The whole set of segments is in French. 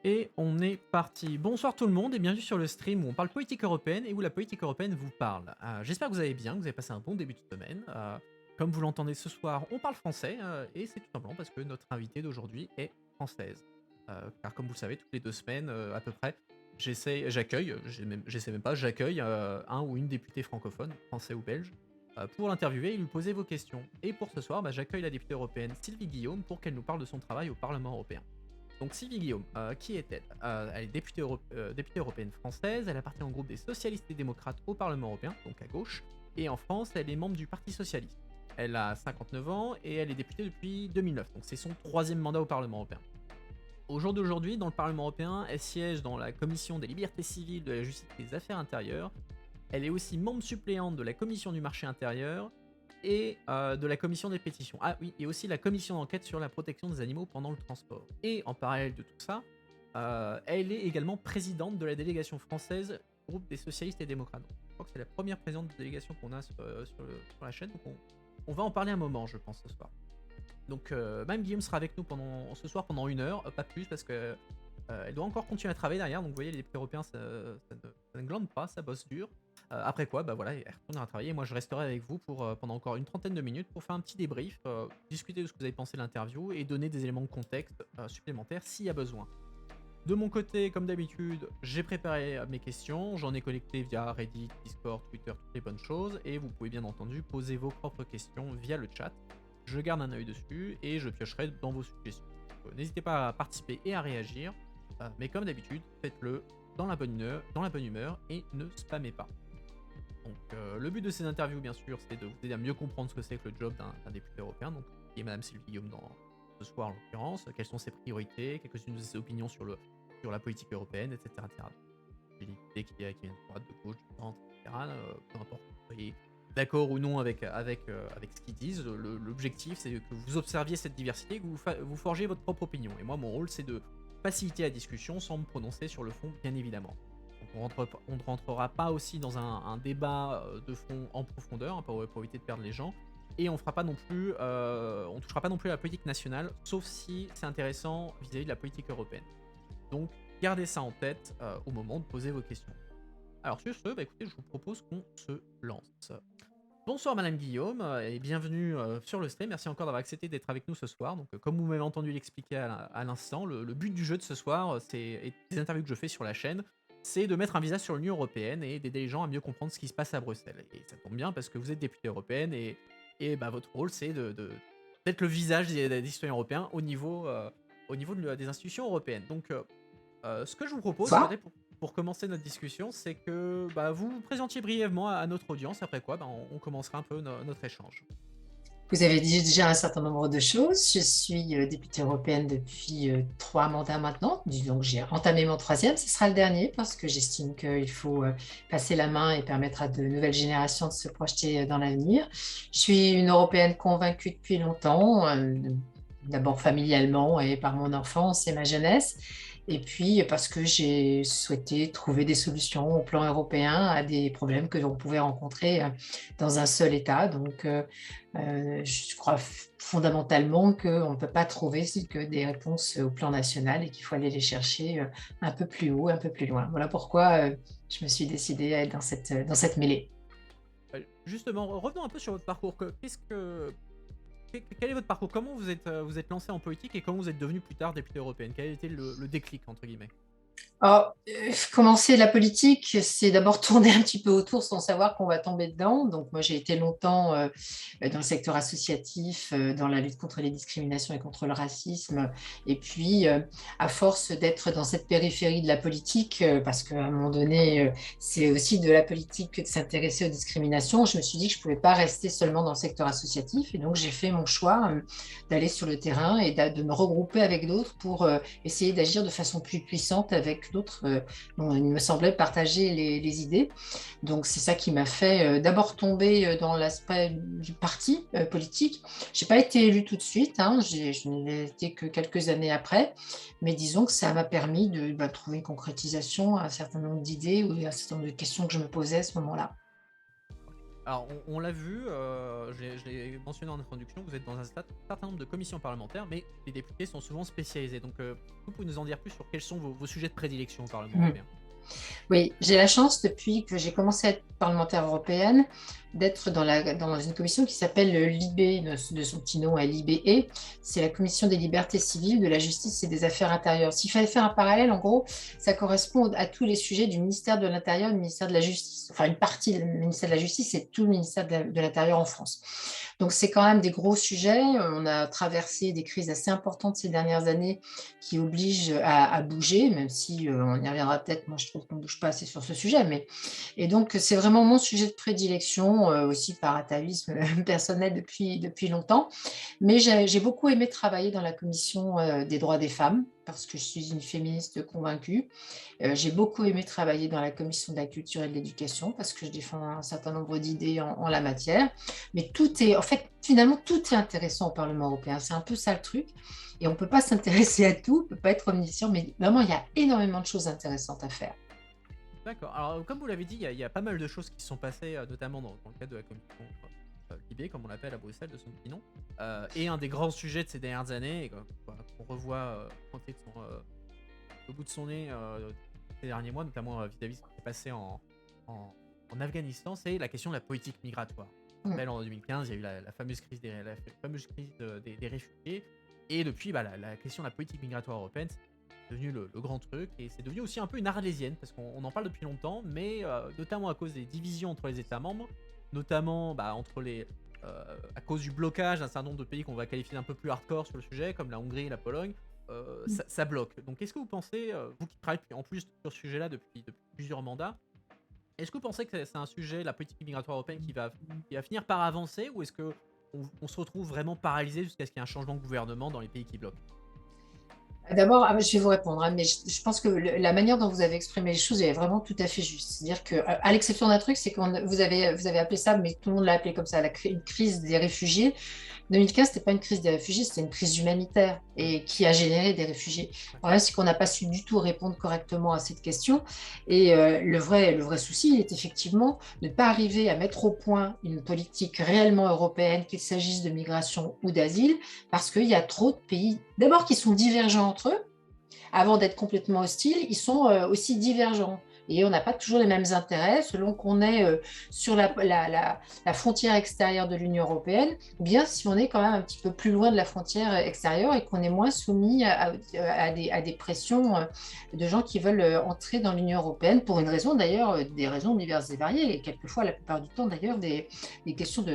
Et on est parti. Bonsoir tout le monde et bienvenue sur le stream où on parle politique européenne et où la politique européenne vous parle. J'espère que vous allez bien, que vous avez passé un bon début de semaine. Comme vous l'entendez ce soir, on parle français et c'est tout simplement parce que notre invitée d'aujourd'hui est française. Car comme vous le savez, toutes les 2 semaines à peu près, j'essaie même pas, j'accueille un ou une députée francophone, français ou belge, pour l'interviewer et lui poser vos questions. Et pour ce soir, j'accueille la députée européenne Sylvie Guillaume pour qu'elle nous parle de son travail au Parlement européen. Donc Sylvie Guillaume, qui est-elle? Elle est députée européenne française, elle appartient au groupe des socialistes et démocrates au Parlement européen, donc à gauche, et en France, elle est membre du Parti socialiste. Elle a 59 ans et elle est députée depuis 2009, donc c'est son troisième mandat au Parlement européen. Au jour d'aujourd'hui, dans le Parlement européen, elle siège dans la commission des libertés civiles, de la justice et des affaires intérieures. Elle est aussi membre suppléante de la commission du marché intérieur et de la commission des pétitions. Ah oui, et aussi la commission d'enquête sur la protection des animaux pendant le transport. Et en parallèle de tout ça, elle est également présidente de la délégation française du groupe des socialistes et démocrates. Donc, je crois que c'est la première présidente de délégation qu'on a sur la chaîne, donc on va en parler un moment, je pense, ce soir. Donc même Guillaume sera avec nous ce soir pendant 1 heure, pas plus, parce que elle doit encore continuer à travailler derrière, donc vous voyez, les députés européens, ça ne glande pas, ça bosse dur. Après quoi, voilà, elle retournera travailler, et moi je resterai avec vous pendant encore une trentaine de minutes pour faire un petit débrief, discuter de ce que vous avez pensé de l'interview, et donner des éléments de contexte supplémentaires s'il y a besoin. De mon côté, comme d'habitude, j'ai préparé mes questions, j'en ai collecté via Reddit, Discord, Twitter, toutes les bonnes choses, et vous pouvez bien entendu poser vos propres questions via le chat. Je garde un œil dessus et je piocherai dans vos suggestions. N'hésitez pas à participer et à réagir, mais comme d'habitude, faites-le dans la bonne humeur et ne spammez pas. Donc le but de ces interviews, bien sûr, c'est de vous aider à mieux comprendre ce que c'est que le job d'un député européen, donc qui est Madame Sylvie Guillaume ce soir en l'occurrence, quelles sont ses priorités, quelques-unes de ses opinions sur la politique européenne, etc. etc. J'ai des idées qui viennent de droite, de gauche, du centre, etc. Peu importe, vous soyez d'accord ou non avec ce qu'ils disent. L'objectif, c'est que vous observiez cette diversité et que vous forgiez votre propre opinion. Et moi, mon rôle, c'est de faciliter la discussion sans me prononcer sur le fond, bien évidemment. Donc on ne rentrera pas aussi dans un débat de fond en profondeur, hein, pour éviter de perdre les gens. Et on touchera pas non plus à la politique nationale, sauf si c'est intéressant vis-à-vis de la politique européenne. Donc gardez ça en tête au moment de poser vos questions. Alors sur ce, écoutez, je vous propose qu'on se lance. Bonsoir Madame Guillaume et bienvenue sur le stream. Merci encore d'avoir accepté d'être avec nous ce soir. Donc comme vous m'avez entendu l'expliquer à l'instant, le but du jeu de ce soir, et des interviews que je fais sur la chaîne, c'est de mettre un visage sur l'Union européenne et d'aider les gens à mieux comprendre ce qui se passe à Bruxelles. Et ça tombe bien parce que vous êtes députée européenne et votre rôle, c'est d'être le visage des citoyens européens au niveau des institutions européennes. Donc ce que je vous propose, Bonsoir. peut-être pour commencer notre discussion, c'est que vous vous présentiez brièvement à notre audience, après quoi on commencera un peu notre échange. Vous avez dit déjà un certain nombre de choses. Je suis députée européenne depuis 3 mandats maintenant. Donc j'ai entamé mon troisième. Ce sera le dernier parce que j'estime qu'il faut passer la main et permettre à de nouvelles générations de se projeter dans l'avenir. Je suis une européenne convaincue depuis longtemps, d'abord familialement et par mon enfance et ma jeunesse. Et puis parce que j'ai souhaité trouver des solutions au plan européen à des problèmes que l'on pouvait rencontrer dans un seul État. Donc je crois fondamentalement qu'on ne peut pas trouver que des réponses au plan national et qu'il faut aller les chercher un peu plus haut, un peu plus loin. Voilà pourquoi je me suis décidée à être dans cette mêlée. Justement, revenons un peu sur votre parcours. Quel est votre parcours? Comment vous êtes lancé en politique et comment vous êtes devenu plus tard députée européenne? Quel a été le déclic, entre guillemets? Alors, commencer la politique, c'est d'abord tourner un petit peu autour sans savoir qu'on va tomber dedans. Donc, moi, j'ai été longtemps dans le secteur associatif, dans la lutte contre les discriminations et contre le racisme. Et puis, à force d'être dans cette périphérie de la politique, parce qu'à un moment donné, c'est aussi de la politique que de s'intéresser aux discriminations, je me suis dit que je ne pouvais pas rester seulement dans le secteur associatif. Et donc, j'ai fait mon choix d'aller sur le terrain et de me regrouper avec d'autres pour essayer d'agir de façon plus puissante avec d'autres dont il me semblait partager les idées. Donc c'est ça qui m'a fait d'abord tomber dans l'aspect du parti politique. Je n'ai pas été élue tout de suite, hein, je n'ai été que quelques années après, mais disons que ça m'a permis de trouver une concrétisation à un certain nombre d'idées ou à un certain nombre de questions que je me posais à ce moment-là. Alors, on l'a vu, je l'ai mentionné en introduction, vous êtes dans un certain nombre de commissions parlementaires, mais les députés sont souvent spécialisés. Donc, vous pouvez nous en dire plus sur quels sont vos sujets de prédilection au Parlement Mhm. européen? Oui, j'ai la chance, depuis que j'ai commencé à être parlementaire européenne, d'être dans une commission qui s'appelle l'IBE, de son petit nom à l'IBE. C'est la Commission des libertés civiles, de la justice et des affaires intérieures. S'il fallait faire un parallèle, en gros, ça correspond à tous les sujets du ministère de l'Intérieur et du ministère de la Justice. Enfin, une partie du ministère de la Justice et tout le ministère de l'Intérieur en France. Donc, c'est quand même des gros sujets. On a traversé des crises assez importantes ces dernières années qui obligent à bouger, même si on y reviendra peut-être. Moi, je trouve qu'on ne bouge pas assez sur ce sujet. Et donc, c'est vraiment mon sujet de prédilection, aussi par atavisme personnel depuis longtemps. Mais j'ai beaucoup aimé travailler dans la commission des droits des femmes, parce que je suis une féministe convaincue. J'ai beaucoup aimé travailler dans la commission de la culture et de l'éducation, parce que je défends un certain nombre d'idées en la matière. Mais en fait, finalement, tout est intéressant au Parlement européen. C'est un peu ça le truc. Et on ne peut pas s'intéresser à tout, on ne peut pas être omniscient, mais vraiment, il y a énormément de choses intéressantes à faire. D'accord. Alors, comme vous l'avez dit, il y a pas mal de choses qui se sont passées, notamment dans le cadre de la commission Libé, comme on l'appelle à Bruxelles, de son petit nom. Et un des grands sujets de ces dernières années, et qu'on revoit pointer au bout de son nez ces derniers mois, notamment vis-à-vis de ce qui s'est passé en Afghanistan, c'est la question de la politique migratoire. On Mm. rappelle, en 2015, il y a eu la fameuse crise des réfugiés. Et depuis, la question de la politique migratoire européenne, c'est devenu le grand truc. Et c'est devenu aussi un peu une arlésienne, parce qu'on en parle depuis longtemps, mais notamment à cause des divisions entre les États membres, notamment à cause du blocage d'un certain nombre de pays qu'on va qualifier d'un peu plus hardcore sur le sujet, comme la Hongrie et la Pologne, ça bloque. Donc, est-ce que vous pensez, vous qui travaillez en plus sur ce sujet-là depuis plusieurs mandats, est-ce que vous pensez que c'est un sujet, la politique migratoire européenne, qui va finir par avancer, ou est-ce que on se retrouve vraiment paralysé jusqu'à ce qu'il y ait un changement de gouvernement dans les pays qui bloquent? D'abord, je vais vous répondre, hein, mais je pense que la manière dont vous avez exprimé les choses est vraiment tout à fait juste. C'est-à-dire que, à l'exception d'un truc, c'est que vous avez appelé ça, mais tout le monde l'a appelé comme ça, une crise des réfugiés. 2015, c'était pas une crise des réfugiés, c'était une crise humanitaire Mm. et qui a généré des réfugiés. Le Ouais. problème, c'est qu'on n'a pas su du tout répondre correctement à cette question. Et le vrai souci est effectivement de ne pas arriver à mettre au point une politique réellement européenne, qu'il s'agisse de migration ou d'asile, parce qu'il y a trop de pays, d'abord, qui sont divergents entre eux. Avant d'être complètement hostiles, ils sont aussi divergents. Et on n'a pas toujours les mêmes intérêts selon qu'on est sur la frontière extérieure de l'Union européenne, ou bien si on est quand même un petit peu plus loin de la frontière extérieure et qu'on est moins soumis à des pressions de gens qui veulent entrer dans l'Union européenne pour une raison d'ailleurs, des raisons diverses et variées, et quelquefois la plupart du temps d'ailleurs des questions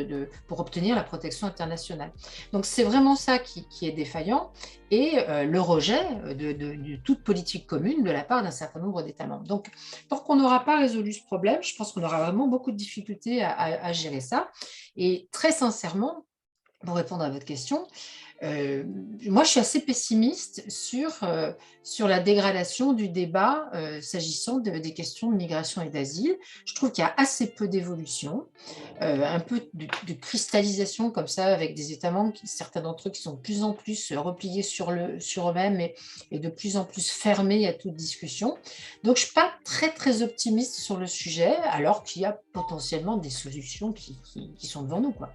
pour obtenir la protection internationale. Donc c'est vraiment ça qui est défaillant, et le rejet de toute politique commune de la part d'un certain nombre d'États membres. Donc, tant qu'on n'aura pas résolu ce problème, je pense qu'on aura vraiment beaucoup de difficultés à gérer ça. Et très sincèrement, pour répondre à votre question, euh, moi, je suis assez pessimiste sur la dégradation du débat s'agissant des questions de migration et d'asile. Je trouve qu'il y a assez peu d'évolution, un peu de cristallisation comme ça, avec des États membres, certains d'entre eux qui sont de plus en plus repliés sur eux-mêmes et de plus en plus fermés à toute discussion. Donc, je ne suis pas très, très optimiste sur le sujet, alors qu'il y a potentiellement des solutions qui sont devant nous, quoi.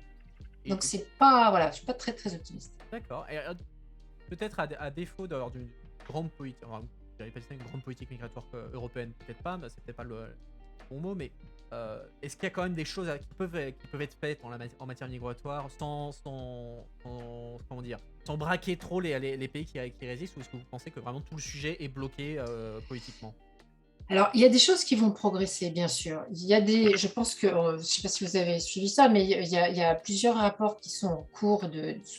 Et, Donc, c'est pas, voilà, je ne suis pas très, très optimiste. d'accord. Et, peut-être à défaut d'avoir d'une grande politique, enfin, j'avais pas dit ça, une grande politique migratoire européenne, peut-être pas, mais c'est peut-être pas le bon mot, mais est-ce qu'il y a quand même des choses qui peuvent être faites en matière migratoire comment dire, sans braquer trop les pays qui résistent, ou est-ce que vous pensez que vraiment tout le sujet est bloqué politiquement? Alors, il y a des choses qui vont progresser, bien sûr. Je pense que, je ne sais pas si vous avez suivi ça, mais il y a plusieurs rapports qui sont en cours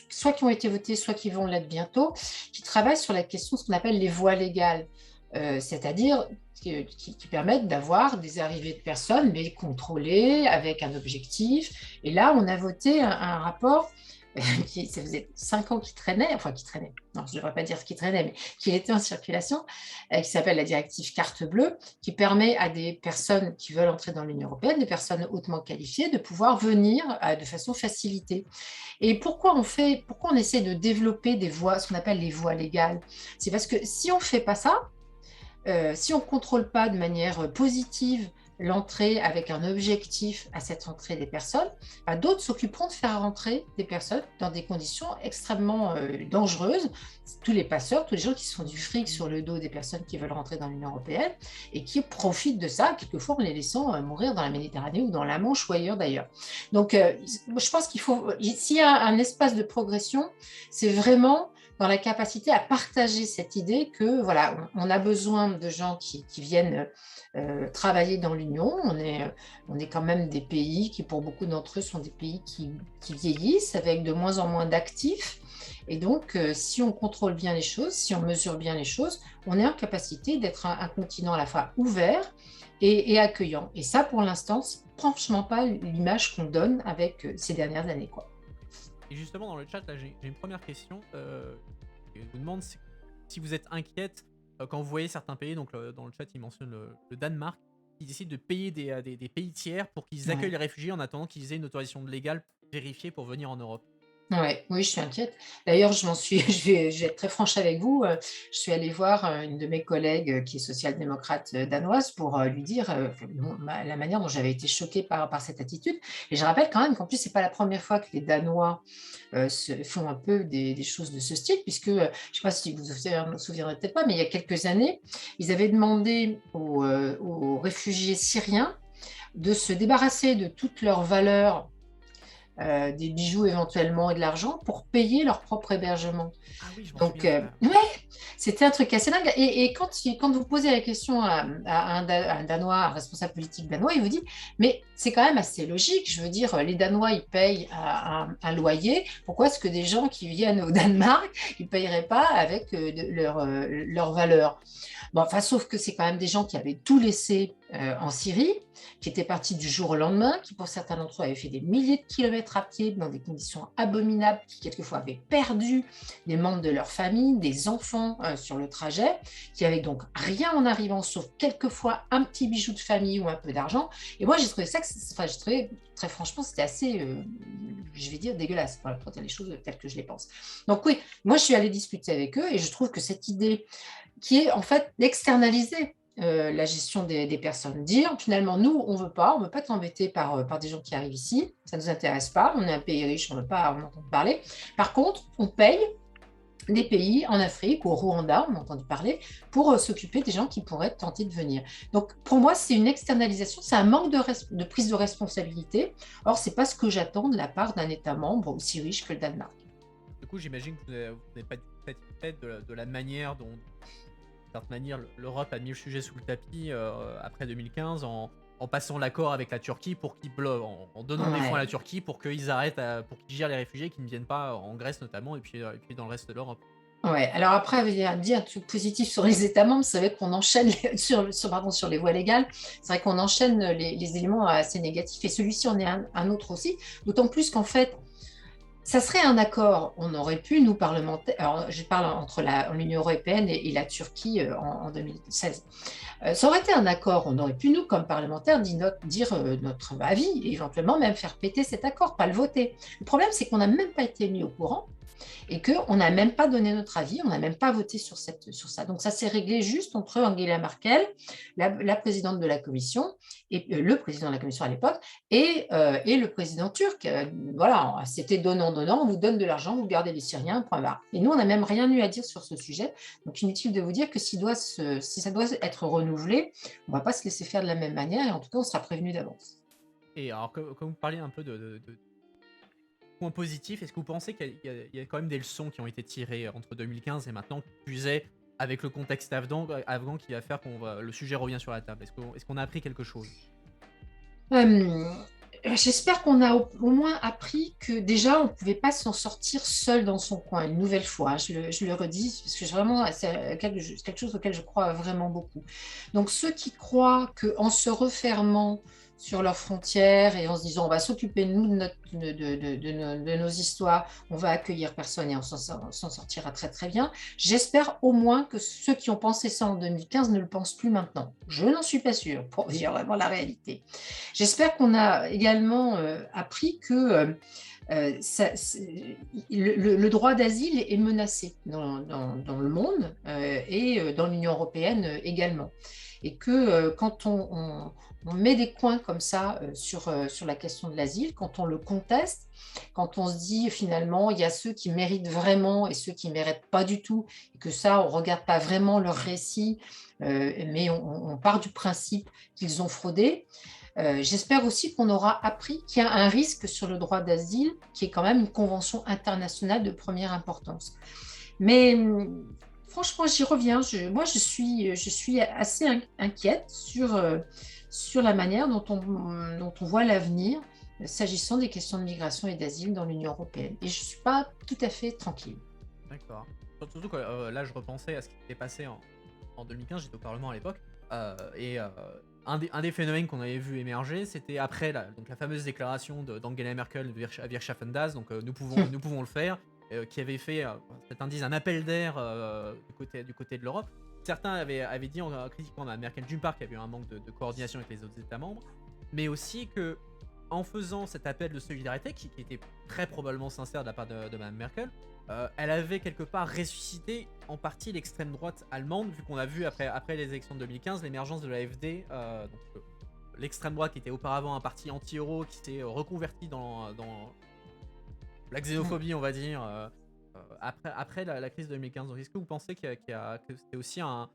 soit qui ont été votés, soit qui vont l'être bientôt, qui travaillent sur la question de ce qu'on appelle les voies légales, c'est-à-dire qui permettent d'avoir des arrivées de personnes, mais contrôlées, avec un objectif. Et là, on a voté un rapport ça faisait 5 ans qui traînait, non, je ne devrais pas dire qui traînait, mais qui était en circulation, qui s'appelle la directive carte bleue, qui permet à des personnes qui veulent entrer dans l'Union européenne, des personnes hautement qualifiées, de pouvoir venir de façon facilitée. Et pourquoi on essaie de développer des voies, ce qu'on appelle les voies légales? C'est parce que si on ne fait pas ça, si on ne contrôle pas de manière positive l'entrée avec un objectif à cette entrée des personnes, bah, d'autres s'occuperont de faire rentrer des personnes dans des conditions extrêmement dangereuses. Tous les passeurs, tous les gens qui se font du fric sur le dos des personnes qui veulent rentrer dans l'Union européenne et qui profitent de ça, quelquefois en les laissant mourir dans la Méditerranée ou dans la Manche ou ailleurs d'ailleurs. Donc, je pense qu'il faut, s'il y a un espace de progression, c'est vraiment dans la capacité à partager cette idée que voilà, on a besoin de gens qui viennent travailler dans l'Union. On est quand même des pays qui, pour beaucoup d'entre eux, sont des pays qui vieillissent avec de moins en moins d'actifs. Et donc, si on contrôle bien les choses, si on mesure bien les choses, on est en capacité d'être un continent à la fois ouvert et accueillant. Et ça, pour l'instant, c'est franchement pas l'image qu'on donne avec ces dernières années, quoi. Et justement, dans le chat, là, j'ai une première question. Je vous demande si vous êtes inquiète quand vous voyez certains pays, donc dans le chat, il mentionne le Danemark, qui décide de payer des pays tiers pour qu'ils accueillent Ouais. les réfugiés en attendant qu'ils aient une autorisation légale vérifiée pour venir en Europe. Ouais, oui, je suis inquiète. D'ailleurs, je m'en suis je vais être très franche avec vous, je suis allée voir, une de mes collègues, qui est social-démocrate, danoise pour, lui dire, enfin, la manière dont j'avais été choquée par cette attitude et je rappelle quand même qu'en plus, c'est pas la première fois que les Danois, se font un peu des choses de ce style puisque, je ne sais pas si vous vous souviendrez peut-être pas, mais il y a quelques années, ils avaient demandé aux réfugiés syriens de se débarrasser de toutes leurs valeurs, des bijoux éventuellement et de l'argent pour payer leur propre hébergement. Ah oui, je m'en Donc, souviens de ça. ouais, c'était un truc assez dingue. Et quand vous posez la question à un Danois, un responsable politique danois, il vous dit, mais c'est quand même assez logique. Je veux dire, les Danois, ils payent un loyer. Pourquoi est-ce que des gens qui viennent au Danemark, ils ne payeraient pas avec leur valeur? Bon, enfin, sauf que c'est quand même des gens qui avaient tout laissé en Syrie, qui étaient partis du jour au lendemain, qui pour certains d'entre eux avaient fait des milliers de kilomètres à pied dans des conditions abominables, qui quelquefois avaient perdu des membres de leur famille, des enfants sur le trajet, qui avaient donc rien en arrivant, sauf quelquefois un petit bijou de famille ou un peu d'argent. Et moi, j'ai trouvé ça, enfin, j'ai trouvé très franchement, c'était assez, je vais dire, dégueulasse, voilà, pour dire les choses telles que je les pense. Donc oui, moi, je suis allée discuter avec eux et je trouve que cette idée qui est en fait d'externaliser la gestion des personnes. Dire finalement, nous, on ne veut pas t'embêter par des gens qui arrivent ici, ça ne nous intéresse pas, on est un pays riche, on ne veut pas en entendre parler. Par contre, on paye des pays en Afrique, au Rwanda, on a entendu parler, pour s'occuper des gens qui pourraient tenter de venir. Donc pour moi, c'est une externalisation, c'est un manque de prise de responsabilité. Or, ce n'est pas ce que j'attends de la part d'un État membre aussi riche que le Danemark. Du coup, j'imagine que vous n'êtes pas du tout satisfaite de la manière dont, d'une certaine manière, l'Europe a mis le sujet sous le tapis après 2015 en passant l'accord avec la Turquie pour qu'ils en donnant des fonds à la Ouais. Turquie pour qu'ils arrêtent, pour qu'ils gèrent les réfugiés qui ne viennent pas en Grèce notamment et puis dans le reste de l'Europe. Ouais, alors après, il y a dit un truc positif sur les États membres, c'est vrai qu'on enchaîne sur les voies légales, c'est vrai qu'on enchaîne les éléments assez négatifs et celui-ci en est un autre aussi, d'autant plus qu'en fait, ça serait un accord, on aurait pu, nous parlementaires, alors je parle entre l'Union européenne et la Turquie en 2016. Ça aurait été un accord, on aurait pu, nous, comme parlementaires, dire notre avis et éventuellement même faire péter cet accord, pas le voter. Le problème, c'est qu'on n'a même pas été mis au courant et qu'on n'a même pas donné notre avis, on n'a même pas voté sur ça. Donc ça s'est réglé juste entre Angela Merkel, la présidente de la Commission, et le président de la Commission à l'époque, et le président turc. Voilà, c'était donnant-donnant, on vous donne de l'argent, vous gardez les Syriens, point barre. Et nous, on n'a même rien eu à dire sur ce sujet. Donc inutile de vous dire que si ça doit être renouvelé, on ne va pas se laisser faire de la même manière, et en tout cas, on sera prévenu d'avance. Et alors, comme vous parliez un peu de points positifs, est-ce que vous pensez qu'il y a quand même des leçons qui ont été tirées entre 2015 et maintenant, qui plus est, avec le contexte afghan qui va faire le sujet revient sur la table? Est-ce qu'on a appris quelque chose? Hem, J'espère qu'on a au moins appris que déjà on ne pouvait pas s'en sortir seul dans son coin, une nouvelle fois, hein. Je le redis parce que vraiment c'est quelque chose auquel je crois vraiment beaucoup. Donc ceux qui croient qu'en se refermant sur leurs frontières et en se disant: «On va s'occuper de nous, de notre de nos histoires, on va accueillir personne et on s'en sortira très, très bien». J'espère au moins que ceux qui ont pensé ça en 2015 ne le pensent plus maintenant. Je n'en suis pas sûre, pour dire vraiment la réalité. J'espère qu'on a également appris que Le droit d'asile est menacé dans le monde et dans l'Union européenne également. Et que quand on met des coins comme ça sur la question de l'asile, quand on le conteste, quand on se dit finalement il y a ceux qui méritent vraiment et ceux qui ne méritent pas du tout, et que ça, on ne regarde pas vraiment leur récit, mais on part du principe qu'ils ont fraudé. J'espère aussi qu'on aura appris qu'il y a un risque sur le droit d'asile, qui est quand même une convention internationale de première importance. Mais franchement, j'y reviens. Moi, je suis assez inquiète sur la manière dont on voit l'avenir s'agissant des questions de migration et d'asile dans l'Union européenne. Et je ne suis pas tout à fait tranquille. D'accord. Surtout que là, je repensais à ce qui s'était passé en 2015, j'étais au Parlement à l'époque, et un des phénomènes qu'on avait vu émerger, c'était après donc la fameuse déclaration d'Angela Merkel à Wir schaffen das, donc nous pouvons le faire, qui avait fait, certains disent, un appel d'air du côté de l'Europe. Certains avaient dit en critiquant Merkel d'une part qu'il y avait eu un manque de coordination avec les autres États membres, mais aussi que en faisant cet appel de solidarité, qui était très probablement sincère de la part de Mme Merkel, elle avait quelque part ressuscité en partie l'extrême droite allemande, vu qu'on a vu après les élections de 2015 l'émergence de l'AfD, l'extrême droite qui était auparavant un parti anti-euro, qui s'est reconverti dans la xénophobie, on va dire, après la crise de 2015. Donc est-ce que vous pensez que c'était aussi un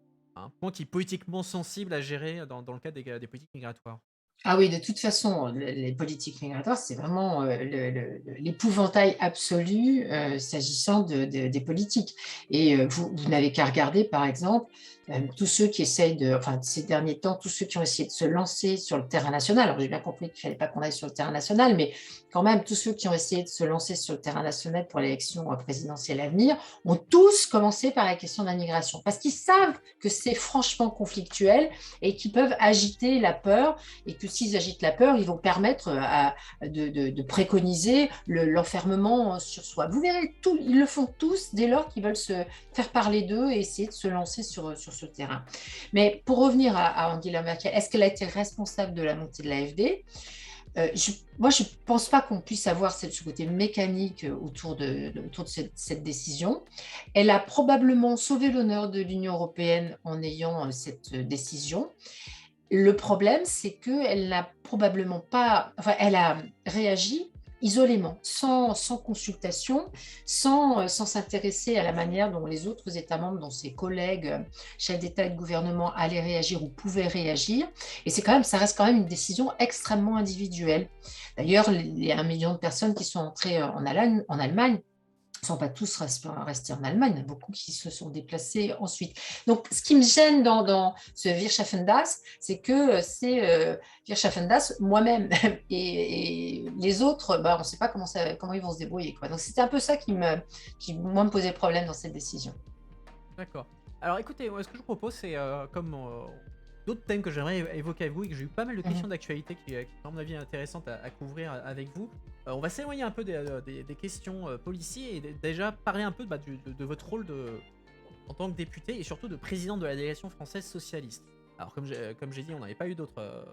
point qui est politiquement sensible à gérer dans le cadre des politiques migratoires? Ah oui, de toute façon, les politiques migratoires, c'est vraiment l'épouvantail absolu s'agissant des politiques. Et vous n'avez qu'à regarder, par exemple, tous ceux qui essayent enfin, ces derniers temps, tous ceux qui ont essayé de se lancer sur le terrain national. Alors, j'ai bien compris qu'il ne fallait pas qu'on aille sur le terrain national, mais quand même, tous ceux qui ont essayé de se lancer sur le terrain national pour l'élection présidentielle à venir ont tous commencé par la question de la migration, parce qu'ils savent que c'est franchement conflictuel et qu'ils peuvent agiter la peur, et que s'ils agitent la peur, ils vont permettre de préconiser l'enfermement sur soi. Vous verrez, ils le font tous dès lors qu'ils veulent se faire parler d'eux et essayer de se lancer sur ce terrain. Mais pour revenir à Angela Merkel, est-ce qu'elle a été responsable de la montée de l'AfD ? Moi, je ne pense pas qu'on puisse avoir ce côté mécanique autour de cette décision. Elle a probablement sauvé l'honneur de l'Union européenne en ayant cette décision. Le problème, c'est qu'elle n'a probablement pas, enfin, elle a réagi isolément, sans consultation, sans s'intéresser à la manière dont les autres États membres, dont ses collègues, chefs d'État et de gouvernement allaient réagir ou pouvaient réagir. Et ça reste quand même une décision extrêmement individuelle. D'ailleurs, les 1 million de personnes qui sont entrées en Allemagne ne sont pas tous restés en Allemagne, il y en a beaucoup qui se sont déplacés ensuite. Donc, ce qui me gêne dans ce Wir schaffen das, c'est que c'est Wir schaffen das moi-même et les autres, on ne sait pas comment ils vont se débrouiller, quoi. Donc, c'était un peu ça qui, moi, me posait problème dans cette décision. D'accord. Alors écoutez, moi, ce que je vous propose, c'est comme d'autres thèmes que j'aimerais évoquer avec vous et que j'ai eu pas mal de questions d'actualité qui à mon avis, intéressantes à couvrir avec vous. On va s'éloigner un peu des questions policiers et déjà parler un peu de votre rôle en tant que député et surtout de président de la délégation française socialiste. Alors comme j'ai dit, on n'avait pas eu d'autres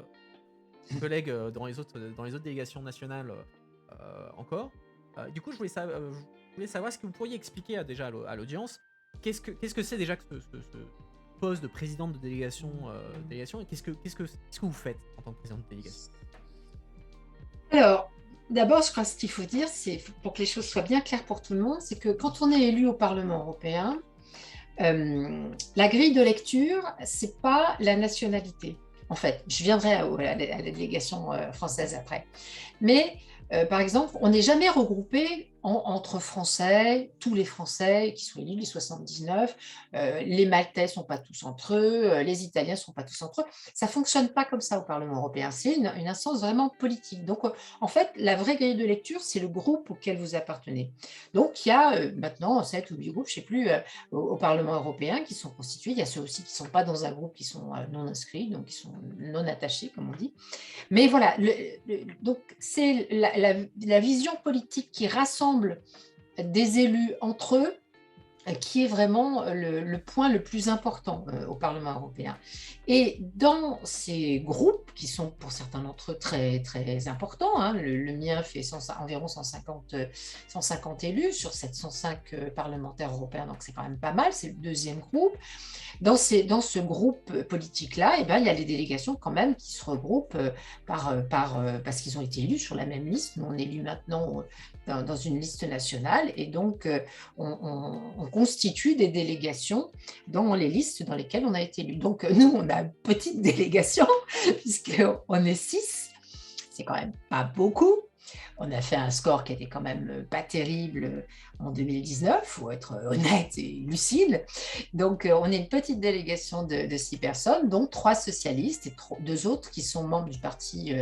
collègues dans les autres délégations nationales encore. Du coup, je voulais savoir ce que vous pourriez expliquer déjà à l'audience. Qu'est-ce que c'est déjà que ce poste de président de délégation, et qu'est-ce que vous faites en tant que président de délégation? Alors, d'abord, je crois que ce qu'il faut dire, c'est, pour que les choses soient bien claires pour tout le monde, c'est que quand on est élu au Parlement européen, la grille de lecture, c'est pas la nationalité. En fait, je viendrai à la délégation française après. Mais, par exemple, on n'est jamais regroupé entre Français, tous les Français qui sont élus, les 79, les Maltais ne sont pas tous entre eux, les Italiens ne sont pas tous entre eux. Ça ne fonctionne pas comme ça au Parlement européen. C'est une instance vraiment politique. Donc, en fait, la vraie grille de lecture, c'est le groupe auquel vous appartenez. Donc, il y a maintenant 7 ou 8 groupes, je ne sais plus, au Parlement européen qui sont constitués. Il y a ceux aussi qui ne sont pas dans un groupe, qui sont non inscrits, donc qui sont non attachés, comme on dit. Mais voilà, donc c'est la vision politique qui rassemble des élus entre eux qui est vraiment le point le plus important au Parlement européen. Et dans ces groupes, qui sont pour certains d'entre eux très, très importants, hein, le mien fait environ 150 élus sur 705 parlementaires européens, donc c'est quand même pas mal, c'est le deuxième groupe. Dans ce groupe politique-là, eh ben, il y a les délégations quand même qui se regroupent parce qu'ils ont été élus sur la même liste. Nous, on est élus maintenant dans une liste nationale et donc on constitue des délégations dans les listes dans lesquelles on a été élu. Donc nous, on a une petite délégation puisqu'on est 6. C'est quand même pas beaucoup. On a fait un score qui était quand même pas terrible en 2019, il faut être honnête et lucide. Donc, on est une petite délégation de 6 personnes, dont 3 socialistes et 2 autres qui sont membres du parti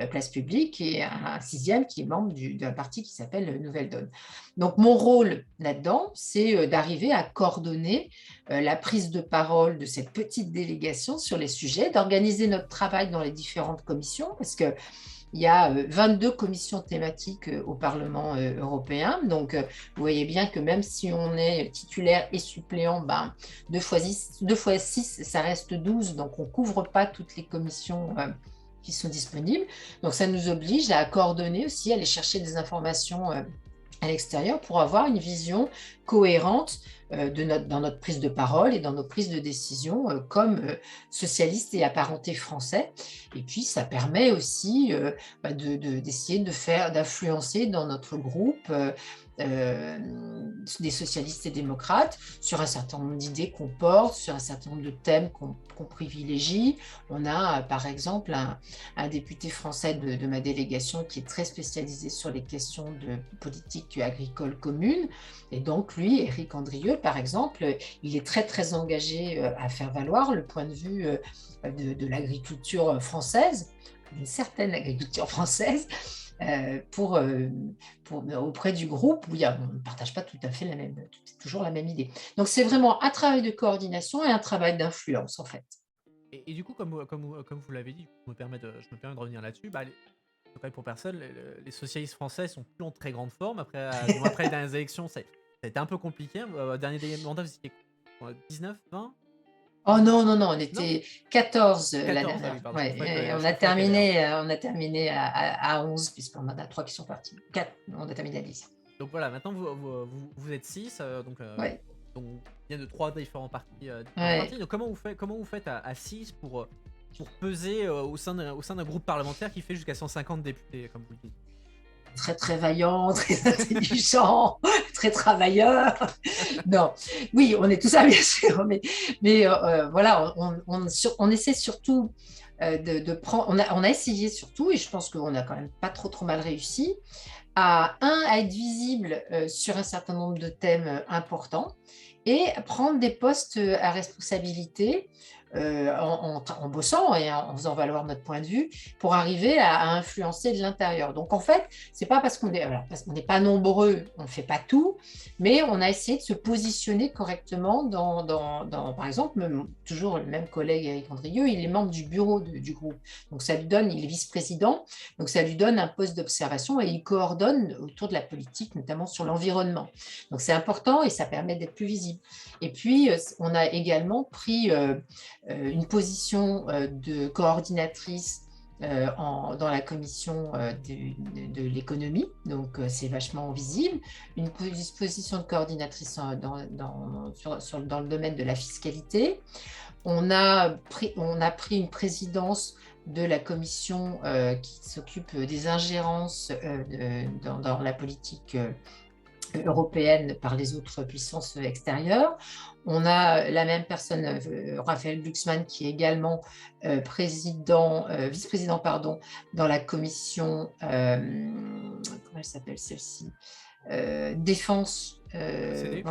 Place Publique et un sixième qui est membre d'un parti qui s'appelle Nouvelle Donne. Donc, mon rôle là-dedans, c'est d'arriver à coordonner la prise de parole de cette petite délégation sur les sujets, d'organiser notre travail dans les différentes commissions, parce que il y a 22 commissions thématiques au Parlement européen. Donc, vous voyez bien que même si on est titulaire et suppléant, 2 fois 6, ça reste 12. Donc, on ne couvre pas toutes les commissions qui sont disponibles. Donc, ça nous oblige à coordonner aussi, à aller chercher des informations à l'extérieur pour avoir une vision cohérente dans notre prise de parole et dans nos prises de décision comme socialistes et apparentés français. Et puis, ça permet aussi d'essayer d'influencer dans notre groupe des socialistes et démocrates sur un certain nombre d'idées qu'on porte, sur un certain nombre de thèmes qu'on privilégie. On a, par exemple, un député français de ma délégation qui est très spécialisé sur les questions de politique agricole commune. Et donc, lui, Éric Andrieux, par exemple, il est très, très engagé à faire valoir le point de vue de l'agriculture française, d'une certaine agriculture française, auprès du groupe où on ne partage pas tout à fait toujours la même idée. Donc, c'est vraiment un travail de coordination et un travail d'influence, en fait. Et du coup, comme vous l'avez dit, je me permets de revenir là-dessus. Bah, pareil pour personne, les socialistes français sont plus en très grande forme. Après les dernières élections, ça a été un peu compliqué. Dernier mandat, vous étiez 19, 20? Oh non, non, non, on Non, était 14 la 14, ah oui, dernière. pardon. Ouais, et Je confonds avec la dernière. on a terminé à 11, puisqu'on en a 3 qui sont partis. 4, on a terminé à 10. Donc voilà, maintenant vous êtes 6, Ouais, donc il y a de 3 différents partis. ouais. Donc comment vous faites à 6 pour peser au sein d'un groupe parlementaire qui fait jusqu'à 150 députés, comme vous le dites? Très, très vaillant, très intelligent, très travailleur. Non, oui, on est tout ça, bien sûr, mais voilà, on essaie surtout de prendre. On a essayé surtout, et je pense qu'on a quand même pas trop, trop mal réussi, à être visible sur un certain nombre de thèmes importants et prendre des postes à responsabilité en bossant et en faisant valoir notre point de vue pour arriver à influencer de l'intérieur. Donc en fait, c'est pas parce parce qu'on n'est pas nombreux, on ne fait pas tout, mais on a essayé de se positionner correctement par exemple, toujours le même collègue Eric Andrieux, il est membre du bureau du groupe. Donc ça lui donne, il est vice-président, donc ça lui donne un poste d'observation et il coordonne autour de la politique, notamment sur l'environnement. Donc c'est important et ça permet d'être plus visible. Et puis, on a également pris une position de coordinatrice dans la commission de l'économie, donc c'est vachement visible. Une position de coordinatrice dans le domaine de la fiscalité. On a pris une présidence de la commission qui s'occupe des ingérences dans la politique européenne par les autres puissances extérieures. On a la même personne, Raphaël Glucksmann, qui est également vice-président dans la commission, comment elle s'appelle celle-ci, défense. CD?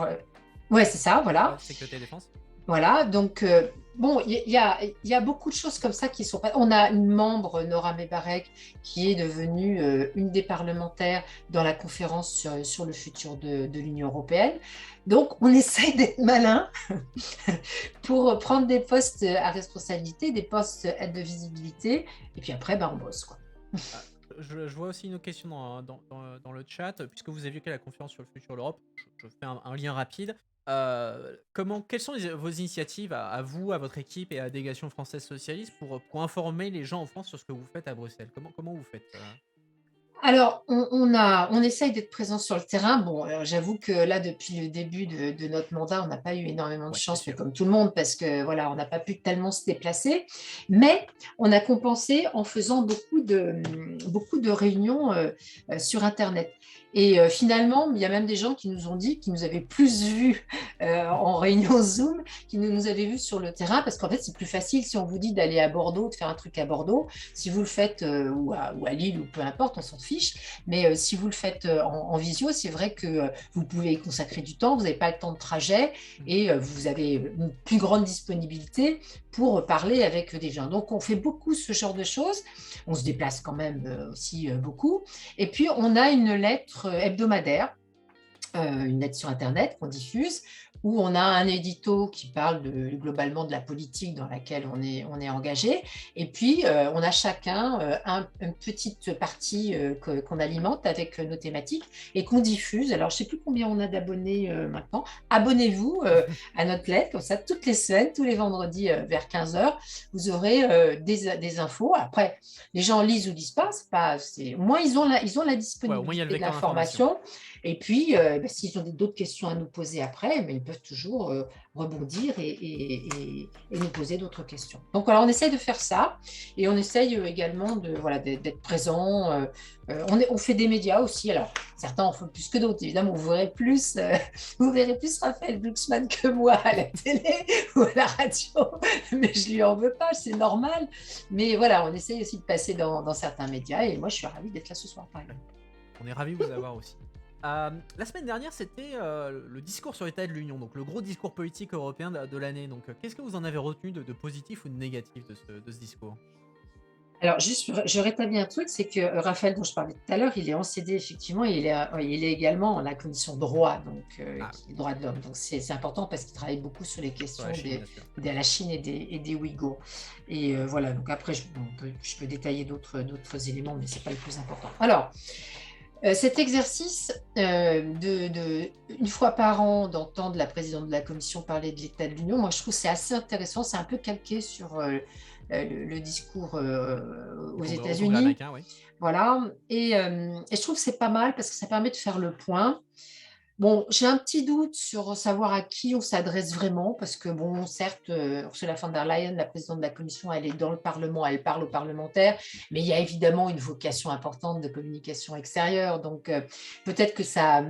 Ouais, c'est ça, voilà. Ouais, sécurité et défense. Voilà, donc bon, il y a beaucoup de choses comme ça qui sont pas. On a une membre, Nora Mebarek, qui est devenue une des parlementaires dans la conférence sur le futur de l'Union européenne. Donc, on essaye d'être malin pour prendre des postes à responsabilité, des postes de visibilité, et puis après, on bosse, quoi. Ah, je vois aussi une autre question dans le chat, puisque vous évoquez la conférence sur le futur de l'Europe. Je fais un lien rapide. Quelles sont vos initiatives à vous, à votre équipe et à la délégation française socialiste pour informer les gens en France sur ce que vous faites à Bruxelles? Comment vous faites? Alors, on essaye d'être présent sur le terrain. Bon, j'avoue que là, depuis le début de notre mandat, on n'a pas eu énormément de Ouais, c'est chance, mais sûr. comme tout le monde, parce que voilà, on n'a pas pu tellement se déplacer. Mais on a compensé en faisant beaucoup de réunions sur Internet. Et finalement, il y a même des gens qui nous ont dit qu'ils nous avaient plus vus en réunion Zoom qu'ils ne nous avaient vus sur le terrain, parce qu'en fait, c'est plus facile si on vous dit d'aller à Bordeaux, de faire un truc à Bordeaux. Si vous le faites ou à Lille ou peu importe, on s'en fiche. Mais si vous le faites en visio, c'est vrai que vous pouvez y consacrer du temps, vous n'avez pas le temps de trajet Mmh. et vous avez une plus grande disponibilité pour parler avec des gens. Donc, on fait beaucoup ce genre de choses. On se déplace quand même aussi beaucoup. Et puis, on a une lettre hebdomadaire, une lettre sur Internet qu'on diffuse, où on a un édito qui parle globalement de la politique dans laquelle on est engagé. Et puis, on a chacun une petite partie qu'on alimente avec nos thématiques et qu'on diffuse. Alors, je ne sais plus combien on a d'abonnés maintenant. Abonnez-vous à notre lettre, comme ça, toutes les semaines, tous les vendredis vers 15 heures, vous aurez des infos. Après, les gens lisent ou lisent pas, au moins ils ont la Ouais, au moins il y a le disponibilité de vecteur d'information. l'information. Et puis, s'ils ont d'autres questions à nous poser après, mais ils peuvent toujours rebondir et nous poser d'autres questions. Donc voilà, on essaye de faire ça et on essaye également voilà, d'être présent. On fait des médias aussi. Alors, certains en font plus que d'autres. Évidemment, vous verrez plus Raphaël Glucksmann que moi à la télé ou à la radio, mais je lui en veux pas, c'est normal. Mais voilà, on essaye aussi de passer dans certains médias et moi, je suis ravie d'être là ce soir, par Ouais. exemple. On est ravis de vous avoir aussi. La semaine dernière, c'était, le discours sur l'état de l'Union, donc le gros discours politique européen de l'année. Donc, qu'est-ce que vous en avez retenu de positif ou de négatif de ce discours? Alors juste, je rétablis un truc, c'est que Raphaël dont je parlais tout à l'heure, il est en CD effectivement et il est également à la commission droit, donc Ah, qui est droits de l'homme. Donc c'est important parce qu'il travaille beaucoup sur les sur la questions Chine, bien sûr. de la Chine et des Ouïghours. Et voilà, donc après je peux détailler d'autres éléments, mais c'est pas le plus important. Alors, cet exercice une fois par an d'entendre la présidente de la commission parler de l'état de l'Union, moi je trouve que c'est assez intéressant, c'est un peu calqué sur le discours Du aux congrès États-Unis. américain, oui. Voilà, et je trouve que c'est pas mal parce que ça permet de faire le point. Bon, j'ai un petit doute sur savoir à qui on s'adresse vraiment, parce que bon, certes, Ursula von der Leyen, la présidente de la Commission, elle est dans le Parlement, elle parle aux parlementaires, mais il y a évidemment une vocation importante de communication extérieure. Donc, peut-être que ça,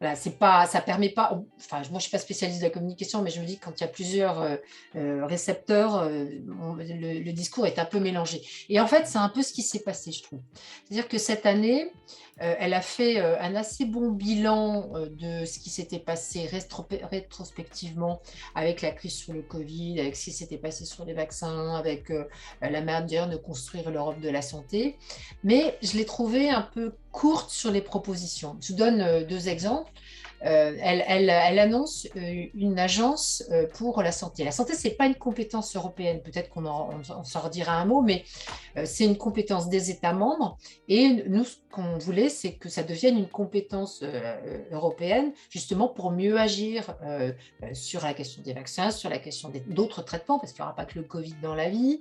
voilà, ça permet pas. Enfin, moi, je suis pas spécialiste de la communication, mais je me dis que quand il y a plusieurs récepteurs, le discours est un peu mélangé. Et en fait, c'est un peu ce qui s'est passé, je trouve. C'est-à-dire que cette année, elle a fait un assez bon bilan de ce qui s'était passé rétrospectivement avec la crise sur le Covid, avec ce qui s'était passé sur les vaccins, avec la manière de construire l'Europe de la santé. Mais je l'ai trouvée un peu courte sur les propositions. Je vous donne deux exemples. Elle annonce une agence pour la santé. La santé, ce n'est pas une compétence européenne. Peut-être on s'en redira un mot, mais c'est une compétence des États membres. Et nous, ce qu'on voulait, c'est que ça devienne une compétence européenne, justement pour mieux agir sur la question des vaccins, sur la question d'autres traitements, parce qu'il n'y aura pas que le Covid dans la vie,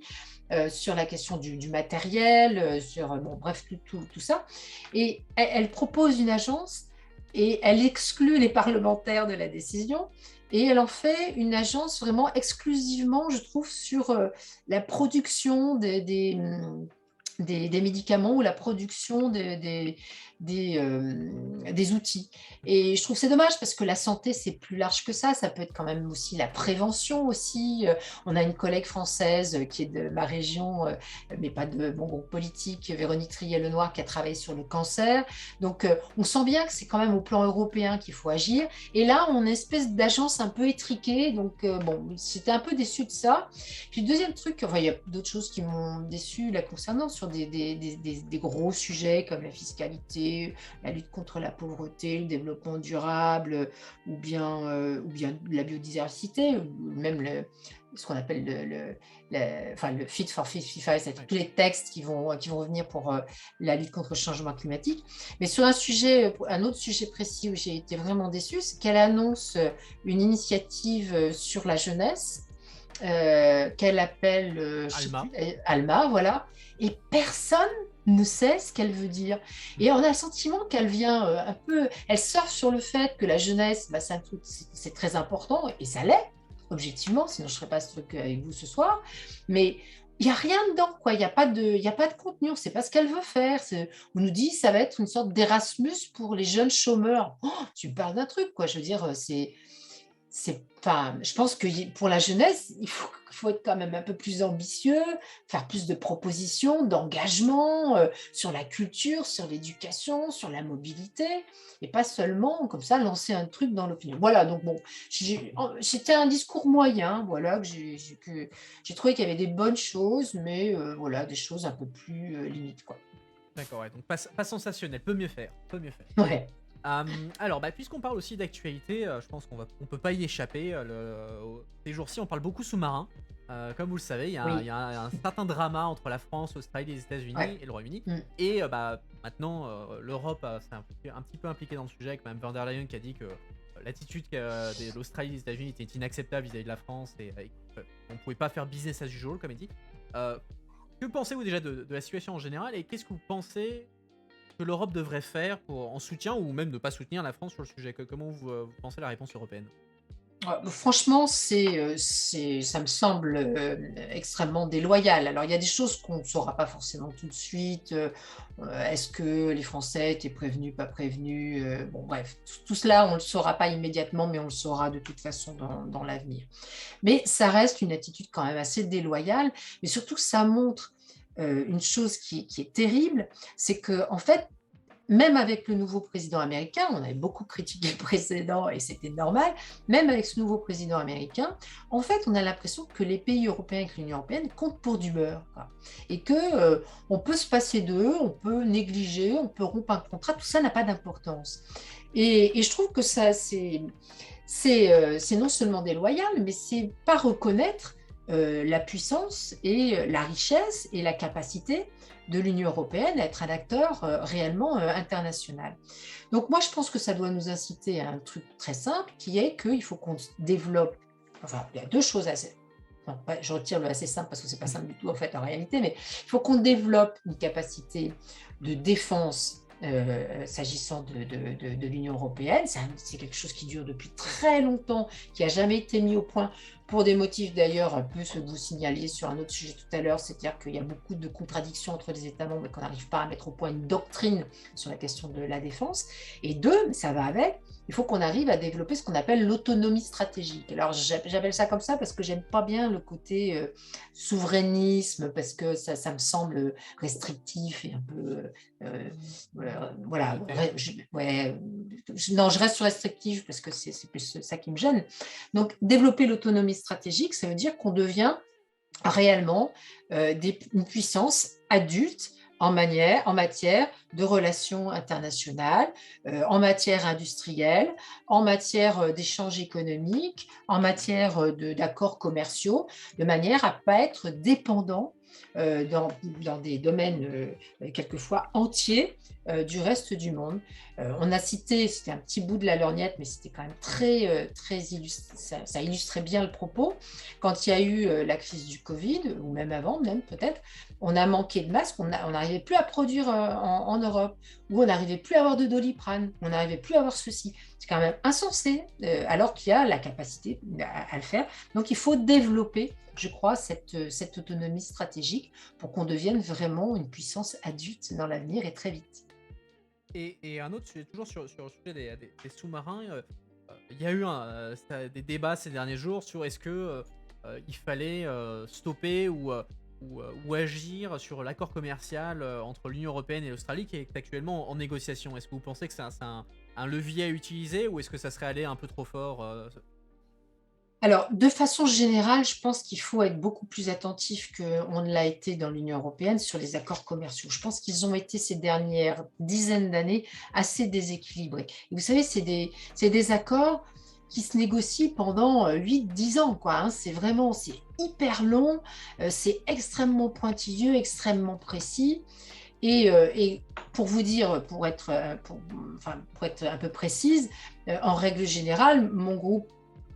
sur la question du matériel, bon, bref, tout ça. Et elle propose une agence et elle exclut les parlementaires de la décision. Et elle en fait une agence vraiment exclusivement, je trouve, sur la production des médicaments ou la production des outils. Et je trouve que c'est dommage parce que la santé, c'est plus large que ça. Ça peut être quand même aussi la prévention aussi. On a une collègue française qui est de ma région, mais pas de mon groupe politique, Véronique Trier-Lenoir, qui a travaillé sur le cancer. Donc, on sent bien que c'est quand même au plan européen qu'il faut agir. Et là, on a une espèce d'agence un peu étriquée. Donc, bon, j'étais un peu déçue de ça. Puis, le deuxième truc, enfin, il y a d'autres choses qui m'ont déçue là concernant sur des gros sujets comme la fiscalité, c'est la lutte contre la pauvreté, le développement durable, ou bien la biodiversité, ou même ce qu'on appelle enfin, le Fit for 55, c'est Ouais. tous les textes qui vont venir pour la lutte contre le changement climatique. Mais sur un sujet, un autre sujet précis où j'ai été vraiment déçue, c'est qu'elle annonce une initiative sur la jeunesse qu'elle appelle, je sais Alma. plus, Alma, voilà, et personne ne sait ce qu'elle veut dire. Et on a le sentiment qu'elle vient un peu, elle surfe sur le fait que la jeunesse, bah, c'est un truc, c'est très important, et ça l'est, objectivement, sinon je ne serais pas ce truc avec vous ce soir, mais il n'y a rien dedans, quoi. Il y a pas de contenu, on ne sait pas ce qu'elle veut faire. On nous dit ça va être une sorte d'Erasmus pour les jeunes chômeurs. Oh, tu me parles d'un truc, quoi. Je veux dire, enfin, je pense que pour la jeunesse, faut être quand même un peu plus ambitieux, faire plus de propositions, d'engagement sur la culture, sur l'éducation, sur la mobilité, et pas seulement comme ça lancer un truc dans l'opinion. Voilà, donc bon, c'était un discours moyen, voilà, que j'ai trouvé qu'il y avait des bonnes choses, mais voilà, des choses un peu plus limites, quoi. D'accord, ouais, donc pas sensationnel, peut mieux faire, peut mieux faire. Ouais, Alors, bah, puisqu'on parle aussi d'actualité, je pense on peut pas y échapper. Ces jours-ci, on parle beaucoup sous-marin. Comme vous le savez, il oui, y a un certain drama entre la France, l'Australie, les ouais. États-Unis et le Royaume-Uni. Mm. Et bah, maintenant, l'Europe s'est un petit peu impliquée dans le sujet, avec Mme von der Leyen qui a dit que l'attitude de l'Australie et des États-Unis était inacceptable vis-à-vis de la France et qu'on ne pouvait pas faire business as usual, comme elle dit. Euh, que pensez-vous déjà de la situation en général et qu'est-ce que vous pensez que l'Europe devrait faire en soutien ou même ne pas soutenir la France sur le sujet? Comment vous pensez la réponse européenne? Franchement, ça me semble extrêmement déloyal. Alors, il y a des choses qu'on ne saura pas forcément tout de suite. Est-ce que les Français étaient prévenus, pas prévenus? Bon, bref, tout cela, on ne le saura pas immédiatement, mais on le saura de toute façon dans l'avenir. Mais ça reste une attitude quand même assez déloyale, mais surtout, ça montre une chose qui est terrible, c'est que en fait, même avec le nouveau président américain, on avait beaucoup critiqué le précédent et c'était normal, même avec ce nouveau président américain, en fait, on a l'impression que les pays européens et que l'Union européenne comptent pour du beurre, quoi. Et que on peut se passer d'eux, on peut négliger, on peut rompre un contrat, tout ça n'a pas d'importance. Et je trouve que ça, c'est non seulement déloyal, mais c'est pas reconnaître la puissance et la richesse et la capacité de l'Union européenne à être un acteur réellement international. Donc moi, je pense que ça doit nous inciter à un truc très simple, qui est qu'il faut qu'on développe, enfin, il y a deux choses assez, non, je retire le assez simple parce que c'est pas simple du tout en fait en réalité, mais il faut qu'on développe une capacité de défense s'agissant de l'Union européenne. C'est quelque chose qui dure depuis très longtemps, qui n'a jamais été mis au point pour des motifs d'ailleurs un peu ce que vous signaliez sur un autre sujet tout à l'heure, c'est-à-dire qu'il y a beaucoup de contradictions entre les États membres et qu'on n'arrive pas à mettre au point une doctrine sur la question de la défense. Et deux, ça va avec, il faut qu'on arrive à développer ce qu'on appelle l'autonomie stratégique. Alors j'appelle ça comme ça parce que j'aime pas bien le côté souverainisme, parce que ça me semble restrictif et un peu voilà, Autoritaire. ouais, non, je reste sur restrictif parce que c'est plus ça qui me gêne. Donc, développer l'autonomie stratégique, ça veut dire qu'on devient réellement une puissance adulte en matière de relations internationales, en matière industrielle, en matière d'échanges économiques, en matière d'accords commerciaux, de manière à ne pas être dépendant dans des domaines quelquefois entiers du reste du monde. On a cité, c'était un petit bout de la lorgnette, mais c'était quand même très ça illustrait bien le propos. Quand il y a eu la crise du Covid, ou même avant, même peut-être, on a manqué de masques, on n'arrivait plus à produire en Europe, ou on n'arrivait plus à avoir de Doliprane, on n'arrivait plus à avoir ceci. C'est quand même insensé, alors qu'il y a la capacité à le faire. Donc il faut développer, je crois, cette autonomie stratégique pour qu'on devienne vraiment une puissance adulte dans l'avenir et très vite. Et un autre sujet, toujours sur le sujet des sous-marins, il y a eu des débats ces derniers jours sur est-ce que il fallait stopper ou agir sur l'accord commercial entre l'Union européenne et l'Australie qui est actuellement en négociation. Est-ce que vous pensez que c'est un levier à utiliser ou est-ce que ça serait allé un peu trop fort Alors, de façon générale, je pense qu'il faut être beaucoup plus attentif qu'on ne l'a été dans l'Union européenne sur les accords commerciaux. Je pense qu'ils ont été ces dernières dizaines d'années assez déséquilibrés. Et vous savez, c'est des accords qui se négocient pendant 8-10 ans, quoi, hein. C'est hyper long, c'est extrêmement pointilleux, extrêmement précis. Et pour vous dire, pour être un peu précise, en règle générale, mon groupe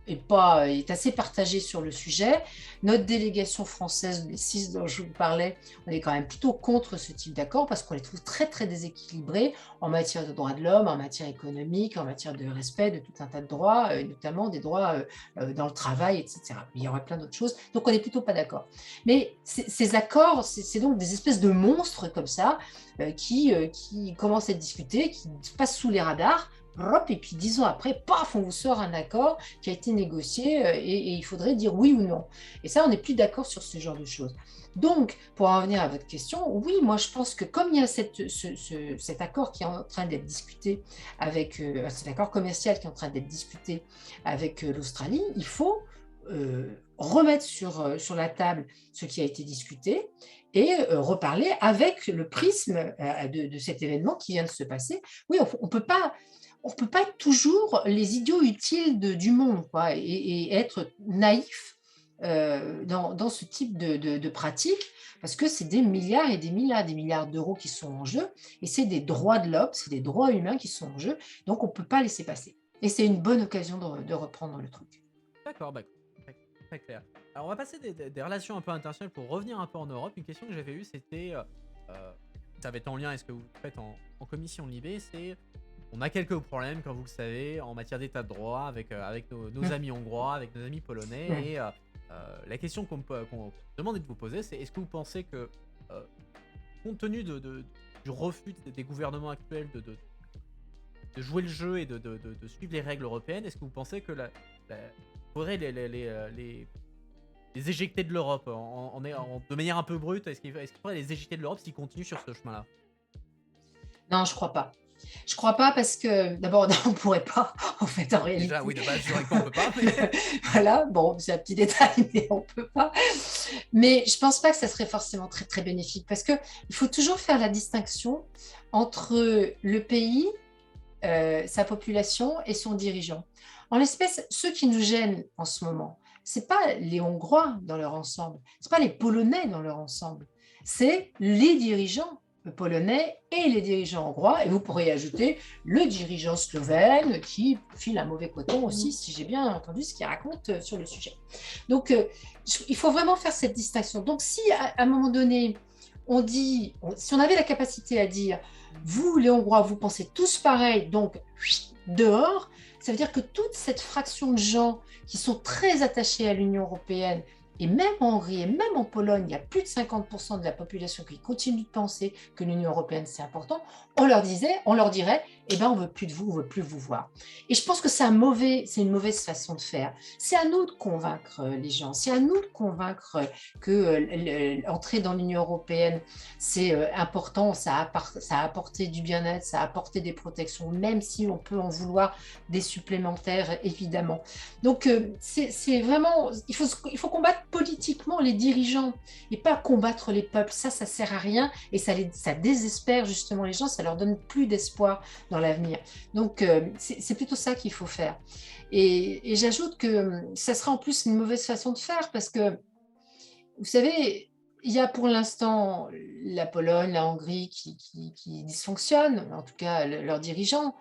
est assez partagé sur le sujet. Notre délégation française, les 6 dont je vous parlais, on est quand même plutôt contre ce type d'accord parce qu'on les trouve très très déséquilibrés en matière de droits de l'homme, en matière économique, en matière de respect de tout un tas de droits, notamment des droits dans le travail, etc. Mais il y aurait plein d'autres choses. Donc on n'est plutôt pas d'accord. Mais ces accords, c'est donc des espèces de monstres comme ça qui commencent à être discutés, qui passent sous les radars. Hop, et puis 10 ans après, paf, on vous sort un accord qui a été négocié et il faudrait dire oui ou non. Et ça, on n'est plus d'accord sur ce genre de choses. Donc, pour en revenir à votre question, oui, moi je pense que comme il y a cet accord qui est en train d'être discuté avec, cet accord commercial qui est en train d'être discuté avec l'Australie, il faut remettre sur la table ce qui a été discuté et reparler avec le prisme de cet événement qui vient de se passer. Oui, on peut pas être toujours les idiots utiles du monde, quoi, et être naïf dans ce type de pratique, parce que c'est des milliards d'euros qui sont en jeu, et c'est des droits de l'homme, c'est des droits humains qui sont en jeu, donc on ne peut pas laisser passer. Et c'est une bonne occasion de reprendre le truc. D'accord, bah, très, très clair. Alors on va passer des relations un peu internationales pour revenir un peu en Europe. Une question que j'avais eue, c'était, ça va être en lien avec ce que vous faites en commission Libé, c'est on a quelques problèmes, comme vous le savez, en matière d'état de droit avec nos Mm. amis hongrois, avec nos amis polonais. Mm. Et la question qu'on demandait de vous poser, c'est est-ce que vous pensez que, euh, compte tenu du refus des gouvernements actuels de jouer le jeu et de suivre les règles européennes, est-ce que vous pensez que faudrait les éjecter de l'Europe de manière un peu brute? Est-ce qu'il faudrait les éjecter de l'Europe s'ils continuent sur ce chemin-là? Non, je crois pas. Je crois pas parce que d'abord, on pourrait pas, en fait, en Déjà, réalité. oui, de base, juridiquement, on peut pas, mais Voilà, bon, c'est un petit détail, mais on peut pas. Mais je pense pas que ça serait forcément très, très bénéfique parce que il faut toujours faire la distinction entre le pays, sa population et son dirigeant. En l'espèce, ceux qui nous gênent en ce moment, c'est pas les Hongrois dans leur ensemble, c'est pas les Polonais dans leur ensemble, c'est les dirigeants polonais et les dirigeants hongrois, et vous pourriez ajouter le dirigeant slovène qui file un mauvais coton aussi, si j'ai bien entendu ce qu'il raconte sur le sujet. Donc, il faut vraiment faire cette distinction. Donc, si à un moment donné, si on avait la capacité à dire, vous les Hongrois, vous pensez tous pareil, donc dehors, ça veut dire que toute cette fraction de gens qui sont très attachés à l'Union européenne, et même en Hongrie et même en Pologne, il y a plus de 50% de la population qui continue de penser que l'Union européenne c'est important, on leur dirait, eh ben on veut plus de vous, on veut plus vous voir. Et je pense que c'est une mauvaise façon de faire. C'est à nous de convaincre les gens, c'est à nous de convaincre que entrer dans l'Union européenne, c'est important, ça a apporté du bien-être, ça a apporté des protections, même si on peut en vouloir des supplémentaires, évidemment. Donc, c'est vraiment, il faut combattre politiquement les dirigeants et pas combattre les peuples. Ça sert à rien et ça désespère justement les gens, ça leur donne plus d'espoir dans l'avenir. Donc, c'est plutôt ça qu'il faut faire. Et j'ajoute que ça sera en plus une mauvaise façon de faire parce que vous savez, il y a pour l'instant la Pologne, la Hongrie qui dysfonctionnent, en tout cas leurs dirigeants.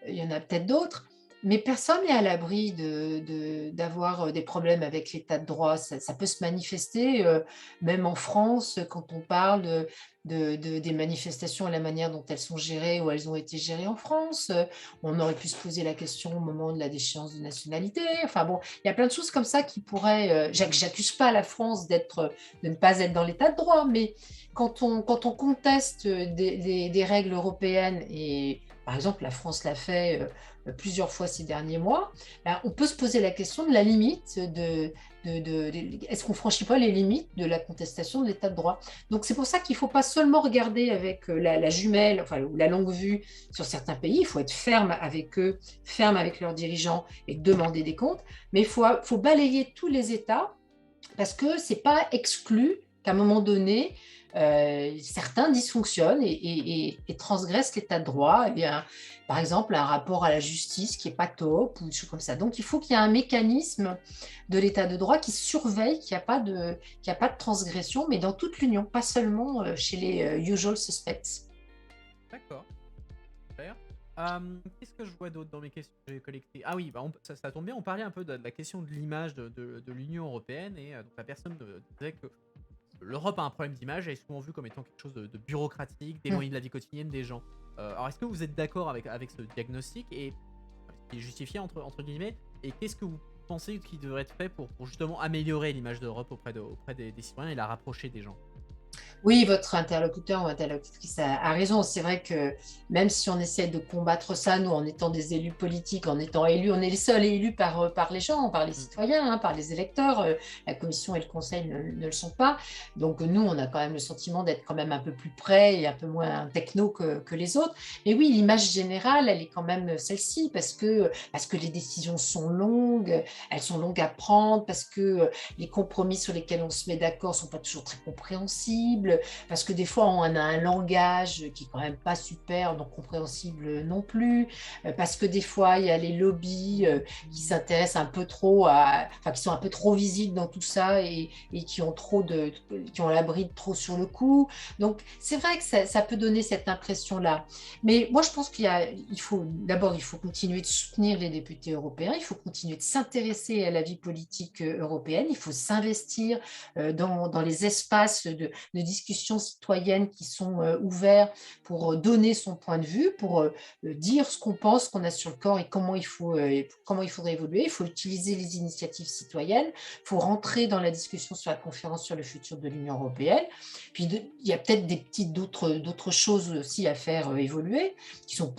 Il y en a peut-être d'autres, mais personne n'est à l'abri d'avoir des problèmes avec l'état de droit. Ça peut se manifester, même en France, quand on parle des manifestations et la manière dont elles sont gérées ou elles ont été gérées en France. On aurait pu se poser la question au moment de la déchéance de nationalité. Enfin bon, il y a plein de choses comme ça qui pourraient. J'accuse pas la France de ne pas être dans l'état de droit, mais quand on conteste des règles européennes et par exemple la France l'a fait plusieurs fois ces derniers mois, ben, on peut se poser la question de la limite est-ce qu'on franchit pas les limites de la contestation de l'état de droit. Donc c'est pour ça qu'il ne faut pas seulement regarder avec la jumelle, enfin ou la longue vue sur certains pays, il faut être ferme avec eux, ferme avec leurs dirigeants et demander des comptes, mais faut balayer tous les États parce que c'est pas exclu qu'à un moment donné, certains dysfonctionnent et transgressent l'état de droit. Eh bien, par exemple, un rapport à la justice qui est pas top ou des choses comme ça. Donc, il faut qu'il y ait un mécanisme de l'état de droit qui surveille qu'il y a pas de transgression, mais dans toute l'Union, pas seulement chez les usual suspects. D'accord, super. Qu'est-ce que je vois d'autre dans mes questions que j'ai collectées? Ah oui, bah ça tombe bien, on parlait un peu de la question de l'image de l'Union européenne, et donc la personne disait que l'Europe a un problème d'image, elle est souvent vue comme étant quelque chose de bureaucratique, d'éloigné de la vie quotidienne des gens. Alors est-ce que vous êtes d'accord avec ce diagnostic, et qui est justifié entre guillemets, et qu'est-ce que vous pensez qui devrait être fait pour justement améliorer l'image d'Europe auprès des citoyens et la rapprocher des gens? Oui, votre interlocuteur ou interlocutrice a raison. C'est vrai que même si on essaie de combattre ça, nous, en étant des élus politiques, en étant élus, on est les seuls élus par les gens, par les Mm. citoyens, hein, par les électeurs. La commission et le conseil ne le sont pas. Donc nous, on a quand même le sentiment d'être quand même un peu plus près et un peu moins techno que les autres. Mais oui, l'image générale, elle est quand même celle-ci parce que les décisions sont longues, elles sont longues à prendre, parce que les compromis sur lesquels on se met d'accord sont pas toujours très compréhensibles, parce que des fois on a un langage qui est quand même pas super, donc compréhensible non plus, parce que des fois il y a les lobbies qui s'intéressent un peu trop enfin qui sont un peu trop visibles dans tout ça et qui ont la bride trop sur le cou. Donc c'est vrai que ça peut donner cette impression-là. Mais moi je pense il faut continuer de soutenir les députés européens, il faut continuer de s'intéresser à la vie politique européenne, il faut s'investir dans les espaces de discussion citoyenne qui sont ouverts pour donner son point de vue, pour dire ce qu'on pense, qu'on a sur le corps et comment il faudrait évoluer. Il faut utiliser les initiatives citoyennes, il faut rentrer dans la discussion sur la conférence sur le futur de l'Union européenne. Puis il y a peut-être d'autres choses aussi à faire évoluer, qui ont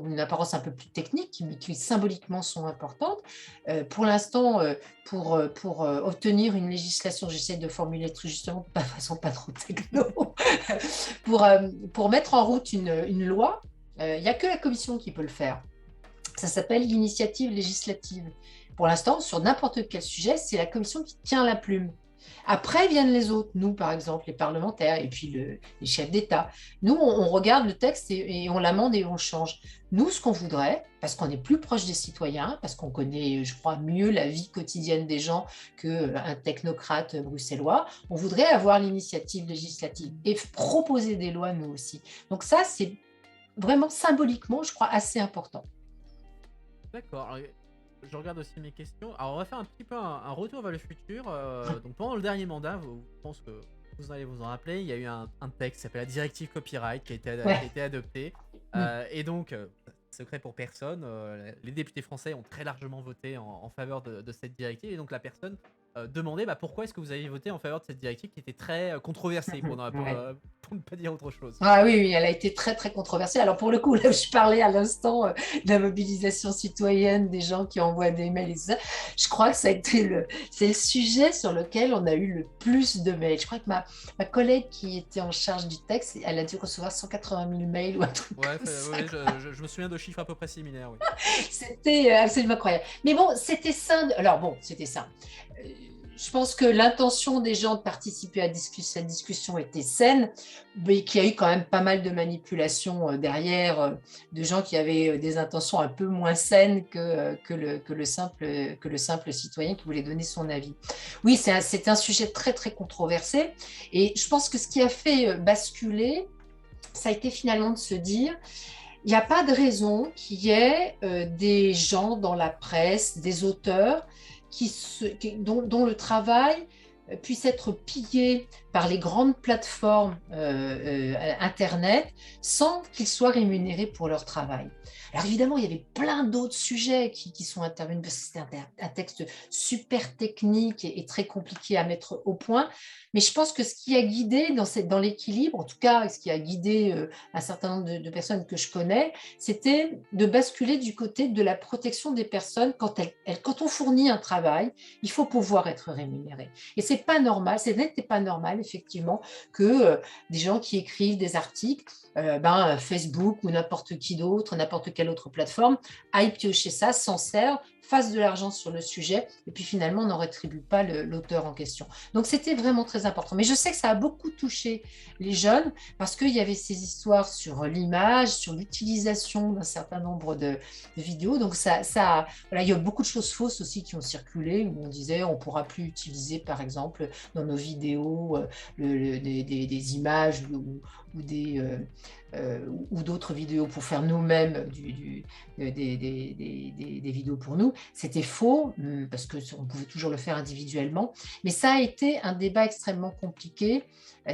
une apparence un peu plus technique, mais qui symboliquement sont importantes. Pour l'instant, pour obtenir une législation, j'essaie de formuler très justement de façon pas trop techno, pour mettre en route une loi, il n'y a que la Commission qui peut le faire. Ça s'appelle l'initiative législative. Pour l'instant, sur n'importe quel sujet, c'est la Commission qui tient la plume. Après viennent les autres, nous par exemple, les parlementaires et puis les chefs d'État. Nous, on regarde le texte et on l'amende et on change. Nous, ce qu'on voudrait, parce qu'on est plus proche des citoyens, parce qu'on connaît, je crois, mieux la vie quotidienne des gens qu'un technocrate bruxellois, on voudrait avoir l'initiative législative et proposer des lois, nous aussi. Donc ça, c'est vraiment symboliquement, je crois, assez important. D'accord. Alors, je regarde aussi mes questions. Alors, on va faire un petit peu un retour vers le futur. Donc, pendant le dernier mandat, je pense que vous allez vous en rappeler, il y a eu un texte qui s'appelle la directive copyright qui a Ouais. été adopté. Et donc, secret pour personne, les députés français ont très largement voté en faveur de cette directive. Et donc, la personne demandait pourquoi est-ce que vous avez voté en faveur de cette directive qui était très controversée, Ouais. pour ne pas dire autre chose. Ah oui, oui, elle a été très, très controversée. Alors pour le coup, là où je parlais à l'instant de la mobilisation citoyenne, des gens qui envoient des mails et tout ça, je crois que c'est le sujet sur lequel on a eu le plus de mails. Je crois que ma collègue qui était en charge du texte, elle a dû recevoir 180 000 mails ou un truc Ouais, comme ça. ouais, je me souviens de chiffres à peu près similaires, oui. C'était absolument incroyable. Mais bon, c'était sain. Alors bon, c'était sain. Euh, Je pense que l'intention des gens de participer à cette discussion était saine, mais qu'il y a eu quand même pas mal de manipulations derrière, de gens qui avaient des intentions un peu moins saines que le simple citoyen qui voulait donner son avis. Oui, c'est un sujet très, très controversé. Et je pense que ce qui a fait basculer, ça a été finalement de se dire, il n'y a pas de raison qu'il y ait des gens dans la presse, des auteurs dont le travail puisse être pillé par les grandes plateformes Internet sans qu'ils soient rémunérés pour leur travail. Alors évidemment, il y avait plein d'autres sujets qui sont intervenus, parce que c'était un texte super technique et très compliqué à mettre au point. Mais je pense que ce qui a guidé dans l'équilibre, en tout cas ce qui a guidé un certain nombre de personnes que je connais, c'était de basculer du côté de la protection des personnes quand on fournit un travail, il faut pouvoir être rémunéré. Et c'est pas normal, ce n'était pas normal effectivement que des gens qui écrivent des articles, Facebook ou n'importe qui d'autre, n'importe quelle autre plateforme, aillent piocher ça, s'en servent, fassent de l'argent sur le sujet et puis finalement n'en rétribuent pas l'auteur en question. Donc c'était vraiment très important. Mais je sais que ça a beaucoup touché les jeunes parce qu'il y avait ces histoires sur l'image, sur l'utilisation d'un certain nombre de vidéos. Donc voilà, il y a beaucoup de choses fausses aussi qui ont circulé où on disait on ne pourra plus utiliser par exemple dans nos vidéos des images ou d'autres vidéos pour faire nous-mêmes des vidéos pour nous. C'était faux parce qu'on pouvait toujours le faire individuellement. Mais ça a été un débat extrêmement compliqué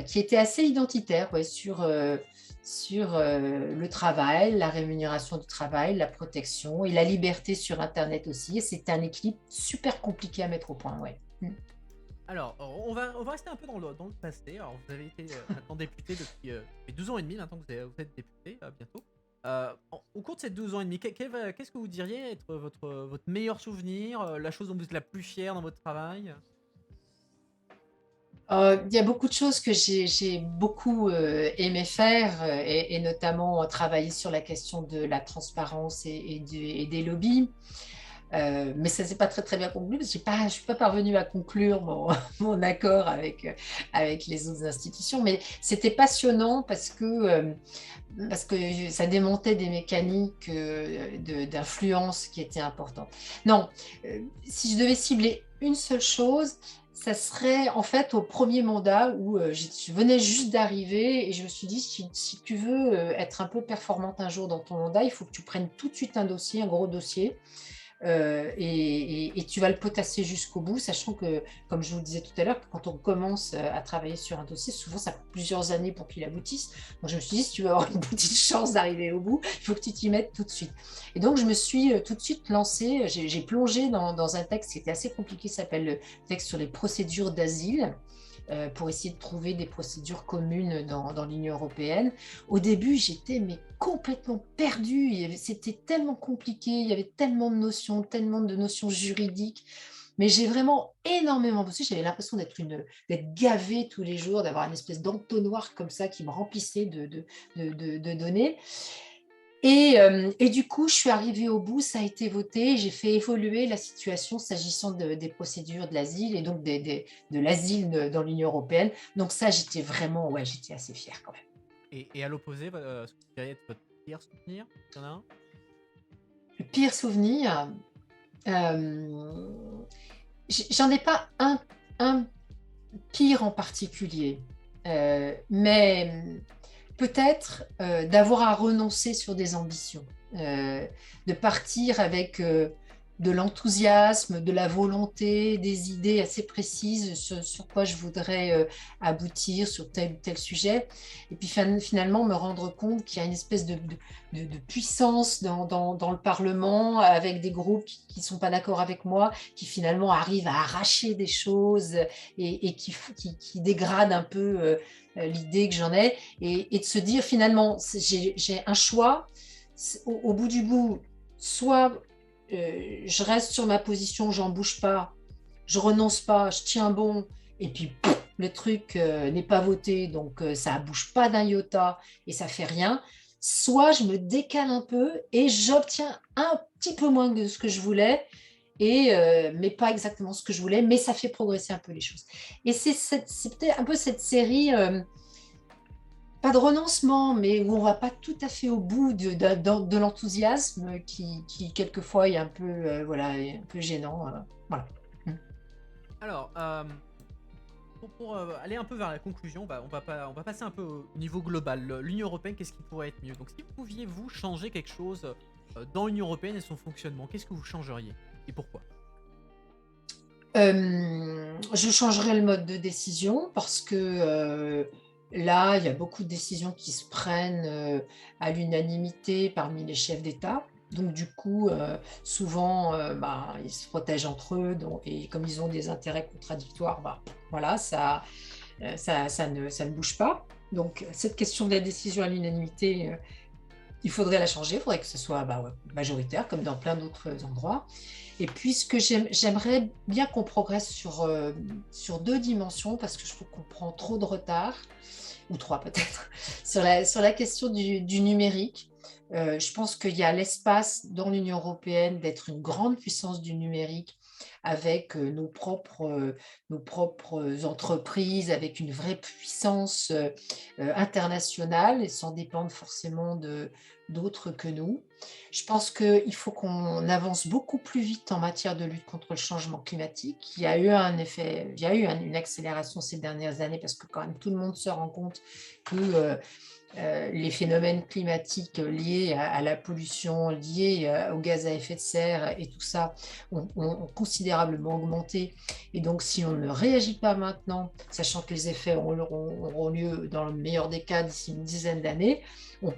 qui était assez identitaire sur le travail, la rémunération du travail, la protection et la liberté sur Internet aussi. Et c'était un équilibre super compliqué à mettre au point. Ouais. Alors, on va rester un peu dans le passé. Alors, vous avez été maintenant député depuis 12 ans et demi, maintenant que vous êtes député, bientôt. Au cours de ces 12 ans et demi, qu'est-ce que vous diriez être votre meilleur souvenir, la chose dont vous êtes la plus fière dans votre travail? Il y a beaucoup de choses que j'ai beaucoup aimé faire et notamment travailler sur la question de la transparence et des lobbies. Mais ça s'est pas très très bien conclu parce que je suis pas parvenue à conclure mon accord avec les autres institutions. Mais c'était passionnant parce que ça démontait des mécaniques d'influence qui étaient importantes. Non, si je devais cibler une seule chose, ça serait en fait au premier mandat où je venais juste d'arriver et je me suis dit, si tu veux être un peu performante un jour dans ton mandat, il faut que tu prennes tout de suite un dossier, un gros dossier, et tu vas le potasser jusqu'au bout, sachant que, comme je vous le disais tout à l'heure, que quand on commence à travailler sur un dossier, souvent ça prend plusieurs années pour qu'il aboutisse. Donc je me suis dit, si tu veux avoir une petite chance d'arriver au bout, il faut que tu t'y mettes tout de suite. Et donc je me suis tout de suite lancée, j'ai plongé dans un texte qui était assez compliqué, qui s'appelle le texte sur les procédures d'asile, pour essayer de trouver des procédures communes dans l'Union européenne. Au début, j'étais mais complètement perdue. C'était tellement compliqué, il y avait tellement de notions juridiques. Mais j'ai vraiment énormément bossé. J'avais l'impression d'être gavée tous les jours, d'avoir une espèce d'entonnoir comme ça qui me remplissait de données. Et du coup, je suis arrivée au bout, ça a été voté, j'ai fait évoluer la situation s'agissant des procédures de l'asile et donc de l'asile dans l'Union européenne. Donc ça, j'étais vraiment, ouais, j'étais assez fière quand même. Et à l'opposé, ce que vous diriez être votre pire souvenir, il y en a un? Le pire souvenir, euh, j'en ai pas un pire en particulier, mais peut-être d'avoir à renoncer sur des ambitions, de partir avec de l'enthousiasme, de la volonté, des idées assez précises sur quoi je voudrais aboutir sur tel ou tel sujet, et puis finalement me rendre compte qu'il y a une espèce de puissance dans le Parlement, avec des groupes qui ne sont pas d'accord avec moi, qui finalement arrivent à arracher des choses et qui dégradent un peu l'idée que j'en ai, et de se dire finalement, j'ai un choix, au bout du bout, soit je reste sur ma position, j'en bouge pas, je renonce pas, je tiens bon, et puis pouf, le truc n'est pas voté, donc ça bouge pas d'un iota et ça fait rien. Soit je me décale un peu et j'obtiens un petit peu moins de ce que je voulais, mais pas exactement ce que je voulais, mais ça fait progresser un peu les choses. Et c'est peut-être un peu cette série, pas de renoncement, mais où on va pas tout à fait au bout de l'enthousiasme qui quelquefois est un peu, voilà, est un peu gênant. Voilà. Mm. Alors, pour aller un peu vers la conclusion, on va passer un peu au niveau global. L'Union européenne, qu'est-ce qui pourrait être mieux? Donc, si vous pouviez vous changer quelque chose dans l'Union européenne et son fonctionnement, qu'est-ce que vous changeriez et pourquoi? Je changerai le mode de décision parce que là, il y a beaucoup de décisions qui se prennent à l'unanimité parmi les chefs d'État. Donc du coup, souvent, bah, ils se protègent entre eux et comme ils ont des intérêts contradictoires, bah, voilà, ça ne bouge pas. Donc cette question de la décision à l'unanimité, il faudrait la changer, il faudrait que ce soit bah, ouais, majoritaire, comme dans plein d'autres endroits. Et puis, ce que j'aimerais bien qu'on progresse sur deux dimensions, parce que je trouve qu'on prend trop de retard, ou trois peut-être, sur la question du numérique. Je pense qu'il y a l'espace dans l'Union européenne d'être une grande puissance du numérique avec nos propres entreprises, avec une vraie puissance internationale et sans dépendre forcément d'autres que nous. Je pense qu'il faut qu'on avance beaucoup plus vite en matière de lutte contre le changement climatique. Il y a eu un effet, il y a eu une accélération ces dernières années parce que quand même tout le monde se rend compte que les phénomènes climatiques liés à la pollution, liés aux gaz à effet de serre et tout ça ont considérablement augmenté. Et donc, si on ne réagit pas maintenant, sachant que les effets auront lieu dans le meilleur des cas d'ici une dizaine d'années, on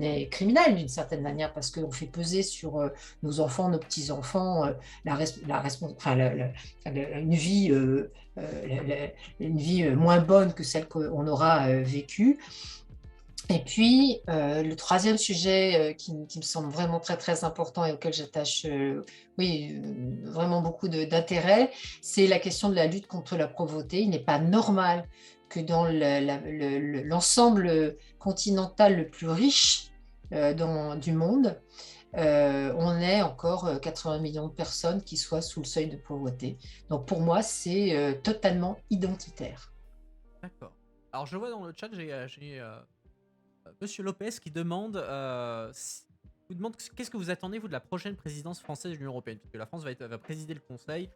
est criminel d'une certaine manière parce qu'on fait peser sur nos enfants, nos petits-enfants, une vie moins bonne que celle qu'on aura vécue. Et puis, le troisième sujet qui me semble vraiment très, très important et auquel j'attache oui, vraiment beaucoup d'intérêt, c'est la question de la lutte contre la pauvreté. Il n'est pas normal que dans l'ensemble continental le plus riche du monde, on ait encore 80 millions de personnes qui soient sous le seuil de pauvreté. Donc pour moi, c'est totalement identitaire. D'accord. Alors je vois dans le chat, j'ai Monsieur Lopez qui demande, vous demande qu'est-ce que vous attendez vous de la prochaine présidence française de l'Union européenne, puisque la France va présider le Conseil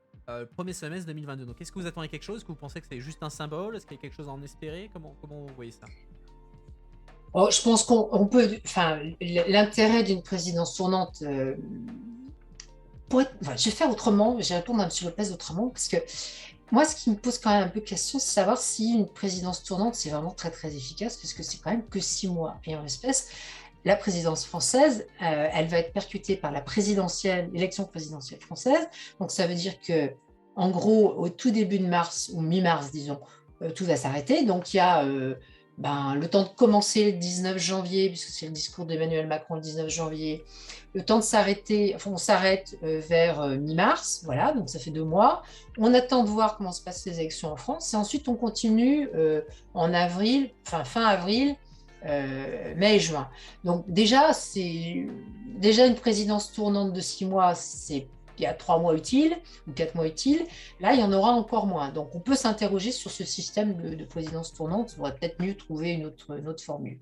premier semestre 2022. Donc est-ce que vous attendez quelque chose? Est-ce que vous pensez que c'est juste un symbole? Est-ce qu'il y a quelque chose à en espérer? Comment vous voyez ça? Oh, je pense qu'on peut, enfin, l'intérêt d'une présidence tournante, enfin, je vais faire autrement, je vais répondre à M. Lopez autrement, parce que moi, ce qui me pose quand même un peu question, c'est savoir si une présidence tournante, c'est vraiment très, très efficace, parce que c'est quand même que 6 mois. Et en l'espèce, la présidence française, elle va être percutée par l'élection présidentielle française. Donc, ça veut dire que, en gros, au tout début de mars, ou mi-mars, disons, tout va s'arrêter. Donc, il y a le temps de commencer le 19 janvier, puisque c'est le discours d'Emmanuel Macron le 19 janvier, le temps de s'arrêter, enfin, on s'arrête vers mi-mars, voilà, donc ça fait 2 mois. On attend de voir comment se passent les élections en France, et ensuite on continue en avril, fin avril, mai et juin. Donc déjà une présidence tournante de 6 mois, il y a 3 mois utiles ou 4 mois utiles. Là, il y en aura encore moins. Donc, on peut s'interroger sur ce système de présidence tournante. On va peut-être mieux trouver une autre formule.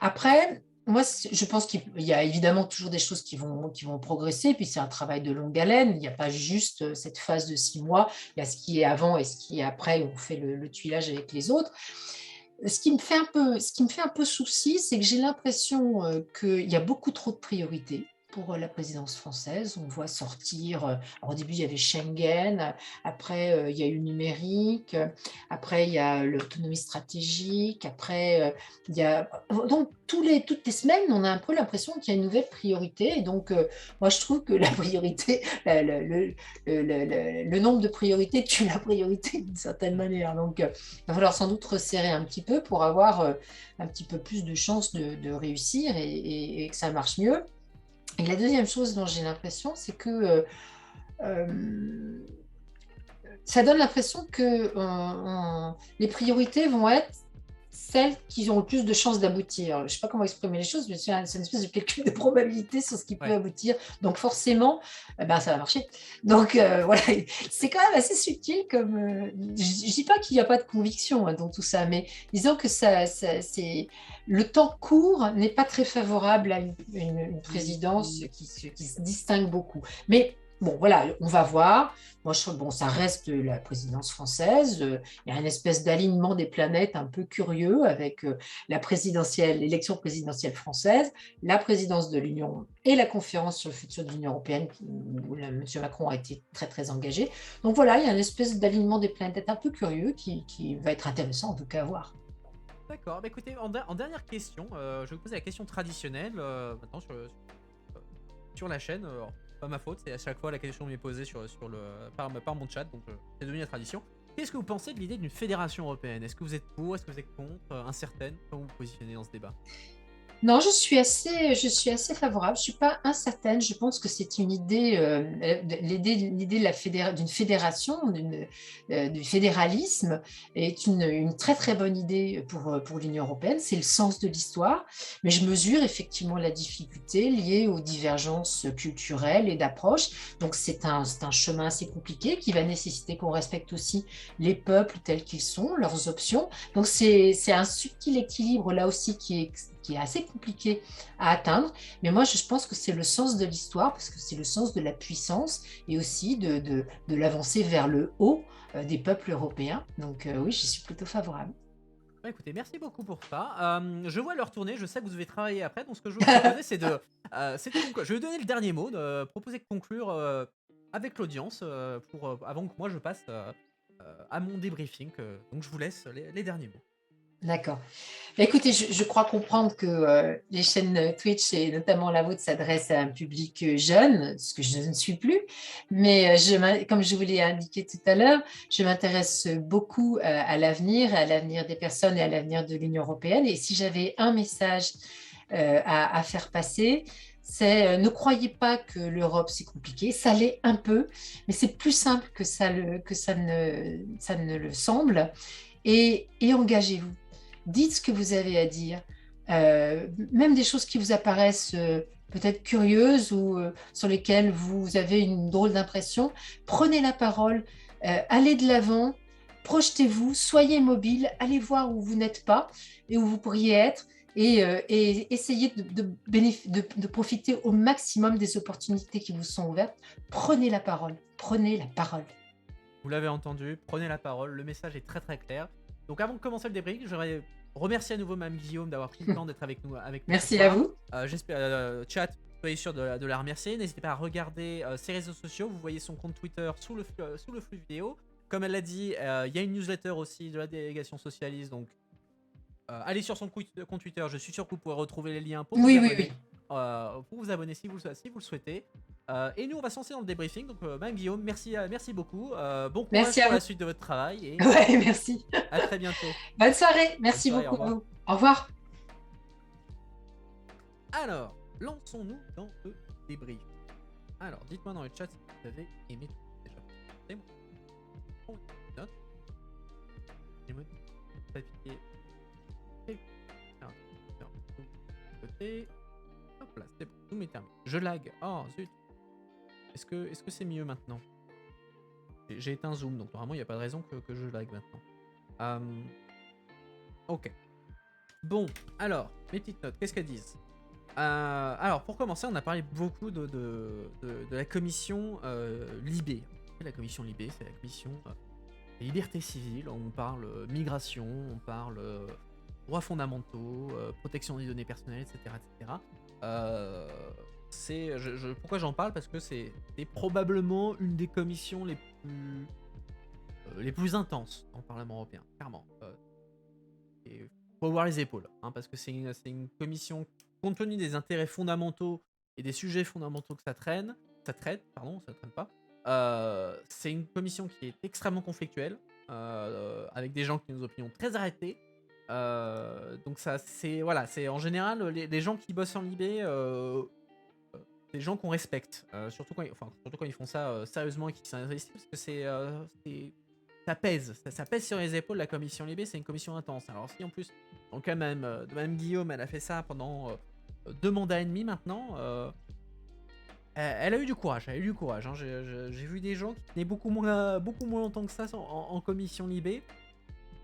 Après, moi, je pense qu'il y a évidemment toujours des choses qui vont progresser. Puis, c'est un travail de longue haleine. Il n'y a pas juste cette phase de 6 mois. Il y a ce qui est avant et ce qui est après. On fait le tuilage avec les autres. Ce qui me fait un peu souci, c'est que j'ai l'impression qu'il y a beaucoup trop de priorités pour la présidence française. On voit sortir, alors au début il y avait Schengen, après il y a eu le numérique, après il y a l'autonomie stratégique, après il y a... Donc toutes les semaines, on a un peu l'impression qu'il y a une nouvelle priorité. Et donc moi je trouve que la priorité, le nombre de priorités tue la priorité d'une certaine manière. Donc il va falloir sans doute resserrer un petit peu pour avoir un petit peu plus de chances de réussir et que ça marche mieux. Et la deuxième chose dont j'ai l'impression, c'est que ça donne l'impression que les priorités vont être celles qui ont le plus de chances d'aboutir. Je ne sais pas comment exprimer les choses, mais c'est une espèce de calcul de probabilité sur ce qui peut aboutir. Donc forcément, ça va marcher. Donc voilà, c'est quand même assez subtil. Je ne dis pas qu'il n'y a pas de conviction dans tout ça, mais disons que le temps court n'est pas très favorable à une présidence qui se distingue beaucoup. Mais bon, voilà, on va voir. Moi, je trouve, bon, ça reste la présidence française. Il y a une espèce d'alignement des planètes un peu curieux avec l'élection présidentielle française, la présidence de l'Union et la conférence sur le futur de l'Union européenne où M. Macron a été très, très engagé. Donc voilà, il y a une espèce d'alignement des planètes un peu curieux qui va être intéressant en tout cas à voir. D'accord, bah écoutez, en dernière question, je vais vous poser la question traditionnelle maintenant sur la chaîne. Pas ma faute, c'est à chaque fois la question m'est posée par mon chat, donc c'est devenu la tradition. Qu'est-ce que vous pensez de l'idée d'une fédération européenne? Est-ce que vous êtes pour? Est-ce que vous êtes contre? Incertaine? Comment vous vous positionnez dans ce débat? Non, je suis assez favorable. Je suis pas incertaine. Je pense que c'est une idée, l'idée de d'une fédération, du fédéralisme est une très très bonne idée pour l'Union européenne. C'est le sens de l'histoire, mais je mesure effectivement la difficulté liée aux divergences culturelles et d'approche. Donc c'est un chemin assez compliqué qui va nécessiter qu'on respecte aussi les peuples tels qu'ils sont, leurs options. Donc c'est un subtil équilibre là aussi qui est assez compliqué à atteindre. Mais moi, je pense que c'est le sens de l'histoire, parce que c'est le sens de la puissance et aussi de l'avancée vers le haut des peuples européens. Donc oui, j'y suis plutôt favorable. Bah écoutez, merci beaucoup pour ça. Je vois l'heure tourner, je sais que vous devez travailler après, donc ce que je vais vous proposer, c'est de conclure. Je vais donner le dernier mot, de proposer de conclure avec l'audience avant que moi je passe à mon débriefing. Donc je vous laisse les derniers mots. D'accord. Bah, écoutez, je crois comprendre que les chaînes Twitch et notamment la vôtre s'adressent à un public jeune, ce que je ne suis plus. Mais comme je vous l'ai indiqué tout à l'heure, je m'intéresse beaucoup à l'avenir, à l'avenir des personnes et à l'avenir de l'Union européenne. Et si j'avais un message à faire passer, c'est ne croyez pas que l'Europe c'est compliqué, ça l'est un peu, mais c'est plus simple que ça ne le semble. Et engagez-vous. Dites ce que vous avez à dire, même des choses qui vous apparaissent peut-être curieuses ou sur lesquelles vous avez une drôle d'impression. Prenez la parole, allez de l'avant, projetez-vous, soyez mobile, allez voir où vous n'êtes pas et où vous pourriez être. Et essayez de profiter au maximum des opportunités qui vous sont ouvertes. Prenez la parole, prenez la parole. Vous l'avez entendu, prenez la parole, le message est très très clair. Donc avant de commencer le débrief, je voudrais remercier à nouveau Mme Guillaume d'avoir pris le temps d'être avec nous ce Merci à soir. vous. J'espère, chat, soyez sûr de la remercier. N'hésitez pas à regarder ses réseaux sociaux. Vous voyez son compte Twitter sous le flux vidéo. Comme elle l'a dit, il y a une newsletter aussi de la délégation socialiste. Donc allez sur son compte Twitter. Je suis sûr que vous pourrez retrouver les liens pour vous Oui, oui, abonner. oui. Pour vous abonner si vous le souhaitez. Et nous, on va se lancer dans le débriefing. Donc, Mme Guillaume, merci beaucoup. Bon courage Merci à pour vous. la suite de votre travail et Ouais, merci. à très bientôt. Bonne soirée. Bonne Merci soirée, au beaucoup à revoir. vous. Au revoir. Alors, lançons-nous dans le débrief. Alors, dites-moi dans le chat si vous avez aimé déjà. C'est moi. On note. J'ai mon papier. Côté. Hop là, c'est bon, tout m'est terminé. Je lag. Oh zut. Est-ce que c'est mieux maintenant? J'ai éteint Zoom, donc normalement il n'y a pas de raison que je lag maintenant. Ok. Bon, alors, mes petites notes, qu'est-ce qu'elles disent? Alors, pour commencer, on a parlé beaucoup de la commission Libé. La commission Libé, c'est la commission des libertés civiles. On parle migration, on parle droits fondamentaux, protection des données personnelles, etc. etc. Pourquoi j'en parle? Parce que c'est probablement une des commissions les plus intenses dans le Parlement européen, clairement. Et faut avoir les épaules, hein, parce que c'est une commission, compte tenu des intérêts fondamentaux et des sujets fondamentaux que ça traite, pas. C'est une commission qui est extrêmement conflictuelle, avec des gens qui ont des opinions très arrêtées. Donc ça, c'est voilà, c'est en général les gens qui bossent en Libé, des gens qu'on respecte, surtout quand ils font ça sérieusement et qu'ils s'investissent, parce que ça pèse, ça pèse sur les épaules. La commission Libé, c'est une commission intense. Alors si en plus, donc quand même, Mme Guillaume, elle a fait ça pendant 2 mandats et demi maintenant. Elle a eu du courage, hein. J'ai vu des gens qui tenaient beaucoup moins longtemps que ça en commission Libé.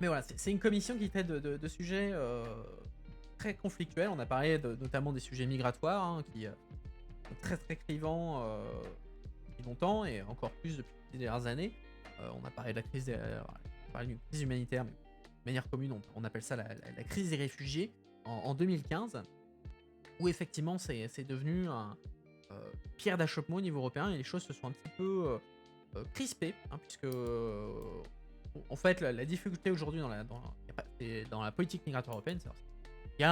Mais voilà, c'est une commission qui traite de sujets très conflictuels. On a parlé notamment des sujets migratoires, hein, qui sont très très clivants depuis longtemps et encore plus depuis ces dernières années. On a parlé de la crise, on a parlé d'une crise humanitaire, mais de manière commune, on appelle ça la crise des réfugiés en 2015, où effectivement c'est devenu un pierre d'achoppement au niveau européen et les choses se sont un petit peu crispées, hein, puisque en fait la difficulté aujourd'hui dans la politique migratoire européenne, c'est il y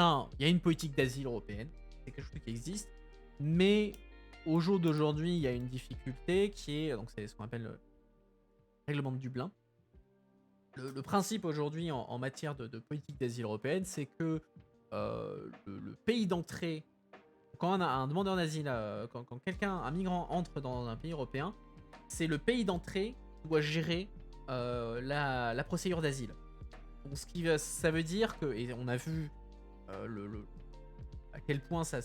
a une politique d'asile européenne, c'est quelque chose qui existe, mais au jour d'aujourd'hui, il y a une difficulté qui est, donc c'est ce qu'on appelle le règlement de Dublin. Le principe aujourd'hui en matière de politique d'asile européenne, c'est que le pays d'entrée, quand un demandeur d'asile, quand quelqu'un, un migrant entre dans un pays européen, c'est le pays d'entrée qui doit gérer la procédure d'asile. Donc ça veut dire que, et on a vu à quel point ça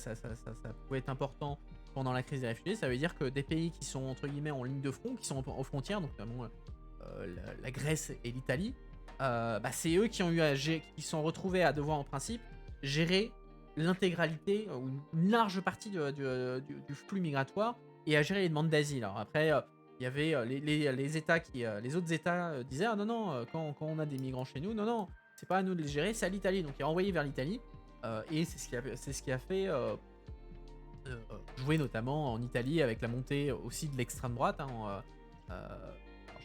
pouvait être important pendant la crise des réfugiés, ça veut dire que des pays qui sont entre guillemets en ligne de front, qui sont aux frontières, donc notamment la Grèce et l'Italie, c'est eux qui ont eu qui sont retrouvés à devoir en principe gérer l'intégralité ou une large partie du flux migratoire et à gérer les demandes d'asile. Alors après, il y avait les États les autres États disaient ah non non quand on a des migrants chez nous, non non c'est pas à nous de les gérer, c'est à l'Italie, donc il est envoyé vers l'Italie et c'est ce qui a fait jouer notamment en Italie avec la montée aussi de l'extrême droite. Alors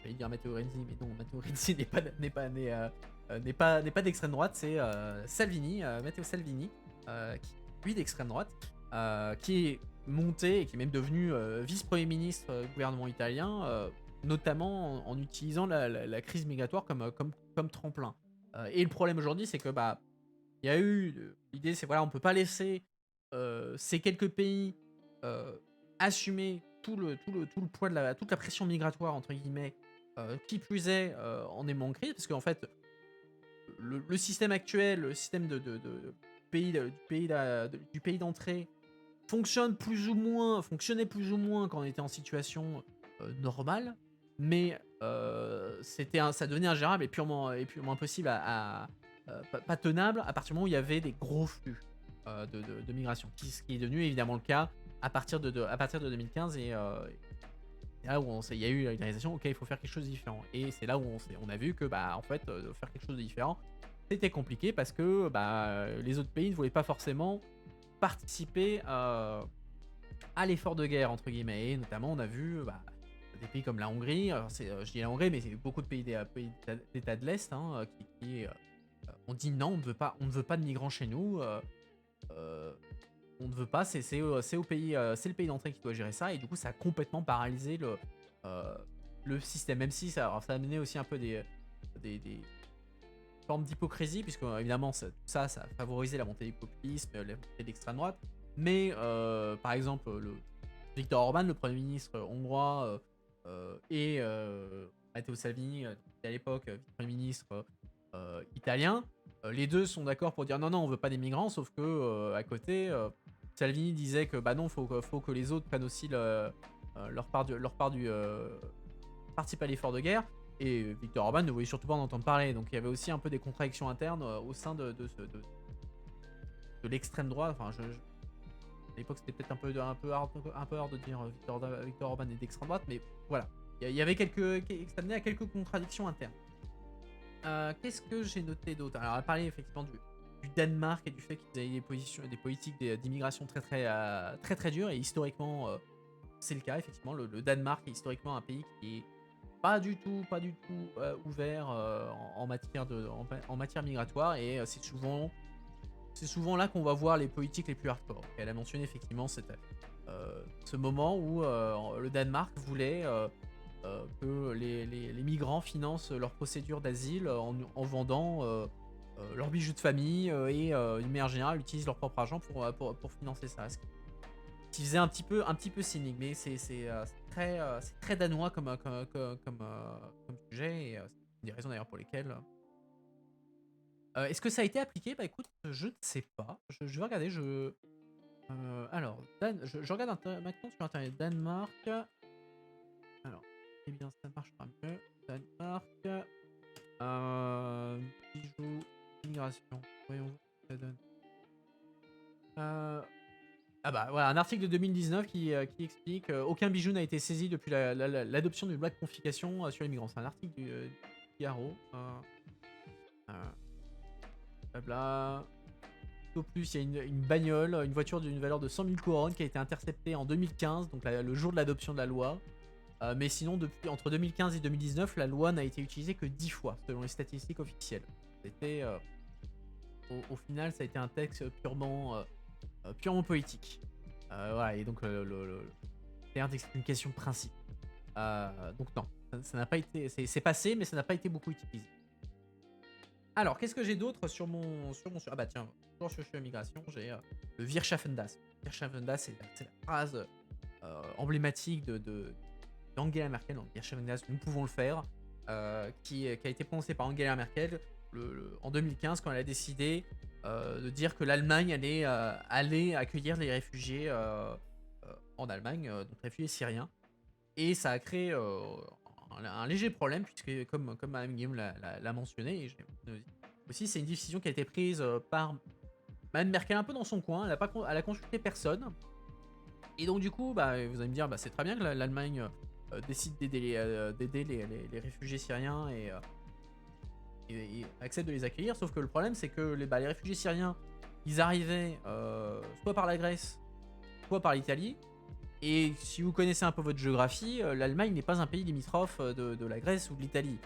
j'allais dire Matteo Renzi, mais non, Matteo Renzi n'est pas d'extrême droite, c'est Salvini, Matteo Salvini, qui lui d'extrême droite, qui est monté et qui est même devenu vice-premier ministre du gouvernement italien, notamment en utilisant la crise migratoire comme tremplin. Et le problème aujourd'hui, c'est que il y a eu l'idée, c'est voilà, on peut pas laisser ces quelques pays assumer tout le poids de toute la pression migratoire entre guillemets, qui plus est en aimant crise, parce qu'en fait le système actuel, le système du pays d'entrée fonctionnait plus ou moins quand on était en situation normale, mais ça devenait ingérable et purement impossible pas tenable à partir du moment où il y avait des gros flux de migration, ce qui est devenu évidemment le cas à partir de 2015 et là où il y a eu la réalisation, ok, il faut faire quelque chose de différent. Et c'est là où on a vu que en fait, faire quelque chose de différent, c'était compliqué parce que les autres pays ne voulaient pas forcément participer à l'effort de guerre entre guillemets. Et notamment, on a vu des pays comme la Hongrie. Alors je dis la Hongrie, mais c'est beaucoup de pays d'États de l'Est qui ont dit non, on ne veut pas de migrants chez nous. On ne veut pas, c'est le pays d'entrée qui doit gérer ça, et du coup ça a complètement paralysé le système, même si ça a amené aussi un peu des formes d'hypocrisie, puisque évidemment ça a favorisé la montée du populisme, la montée de l'extrême droite, mais par exemple Viktor Orban, le premier ministre hongrois, et Matteo Salvini, à l'époque premier ministre italien, les deux sont d'accord pour dire non, non, on veut pas des migrants, sauf que à côté, Salvini disait que non, faut que les autres prennent aussi leur part participent à l'effort de guerre, et Viktor Orban ne voulait surtout pas en entendre parler. Donc il y avait aussi un peu des contradictions internes au sein de l'extrême droite. Enfin, à l'époque, c'était peut-être un peu hard de dire Viktor Orban est d'extrême droite, mais voilà. Il y avait ça menait à quelques contradictions internes. Qu'est-ce que j'ai noté d'autre? Alors, on a parlé effectivement du Danemark et du fait qu'ils avaient des politiques d'immigration très dures, et historiquement, c'est le cas. Effectivement, le Danemark est historiquement un pays qui est pas du tout ouvert en matière migratoire, et c'est souvent là qu'on va voir les politiques les plus hardcore. Elle a mentionné effectivement ce moment où le Danemark voulait que les migrants financent leur procédure d'asile en vendant leurs bijoux de famille et d'une manière générale utilisent leur propre argent pour financer ça. Ce qui faisait un petit peu cynique, mais c'est très danois comme sujet, et c'est une des raisons d'ailleurs pour lesquelles. Est-ce que ça a été appliqué? Bah écoute, je ne sais pas. Je vais regarder. Alors, je regarde maintenant sur internet. Danemark. Alors, eh bien, ça marchera mieux. Danemark. Bijoux, immigration. Voyons ce que ça donne. Ah voilà, un article de 2019 qui explique aucun bijou n'a été saisi depuis l'adoption d'une loi de confiscation sur les migrants. C'est un article du Figaro. Euh, Blabla. Au plus, il y a une bagnole, une voiture d'une valeur de 100 000 couronnes qui a été interceptée en 2015, donc le jour de l'adoption de la loi. Mais sinon, entre 2015 et 2019, la loi n'a été utilisée que 10 fois, selon les statistiques officielles. C'était, au final, ça a été un texte purement politique. Voilà, et donc c'est une question de principe. Donc non, ça n'a pas été, c'est passé, mais ça n'a pas été beaucoup utilisé. Alors, qu'est-ce que j'ai d'autre sur mon... Ah bah tiens, toujours sur l'immigration, j'ai le Wir schaffen das. Wir schaffen das, c'est la phrase emblématique d'Angela Merkel. Donc, Wir schaffen das, nous pouvons le faire, qui a été prononcée par Angela Merkel en 2015 quand elle a décidé de dire que l'Allemagne allait accueillir les réfugiés en Allemagne, donc réfugiés syriens. Et ça a créé un léger problème, puisque comme Mme Guillaume l'a mentionné, et aussi c'est une décision qui a été prise par Mme Merkel un peu dans son coin, elle a consulté personne. Et donc du coup, bah, vous allez me dire, bah, c'est très bien que l'Allemagne décide d'aider les réfugiés syriens et accepte de les accueillir, sauf que le problème c'est que les réfugiés syriens, ils arrivaient soit par la Grèce, soit par l'Italie. Et si vous connaissez un peu votre géographie, l'Allemagne n'est pas un pays limitrophe de la Grèce ou de l'Italie.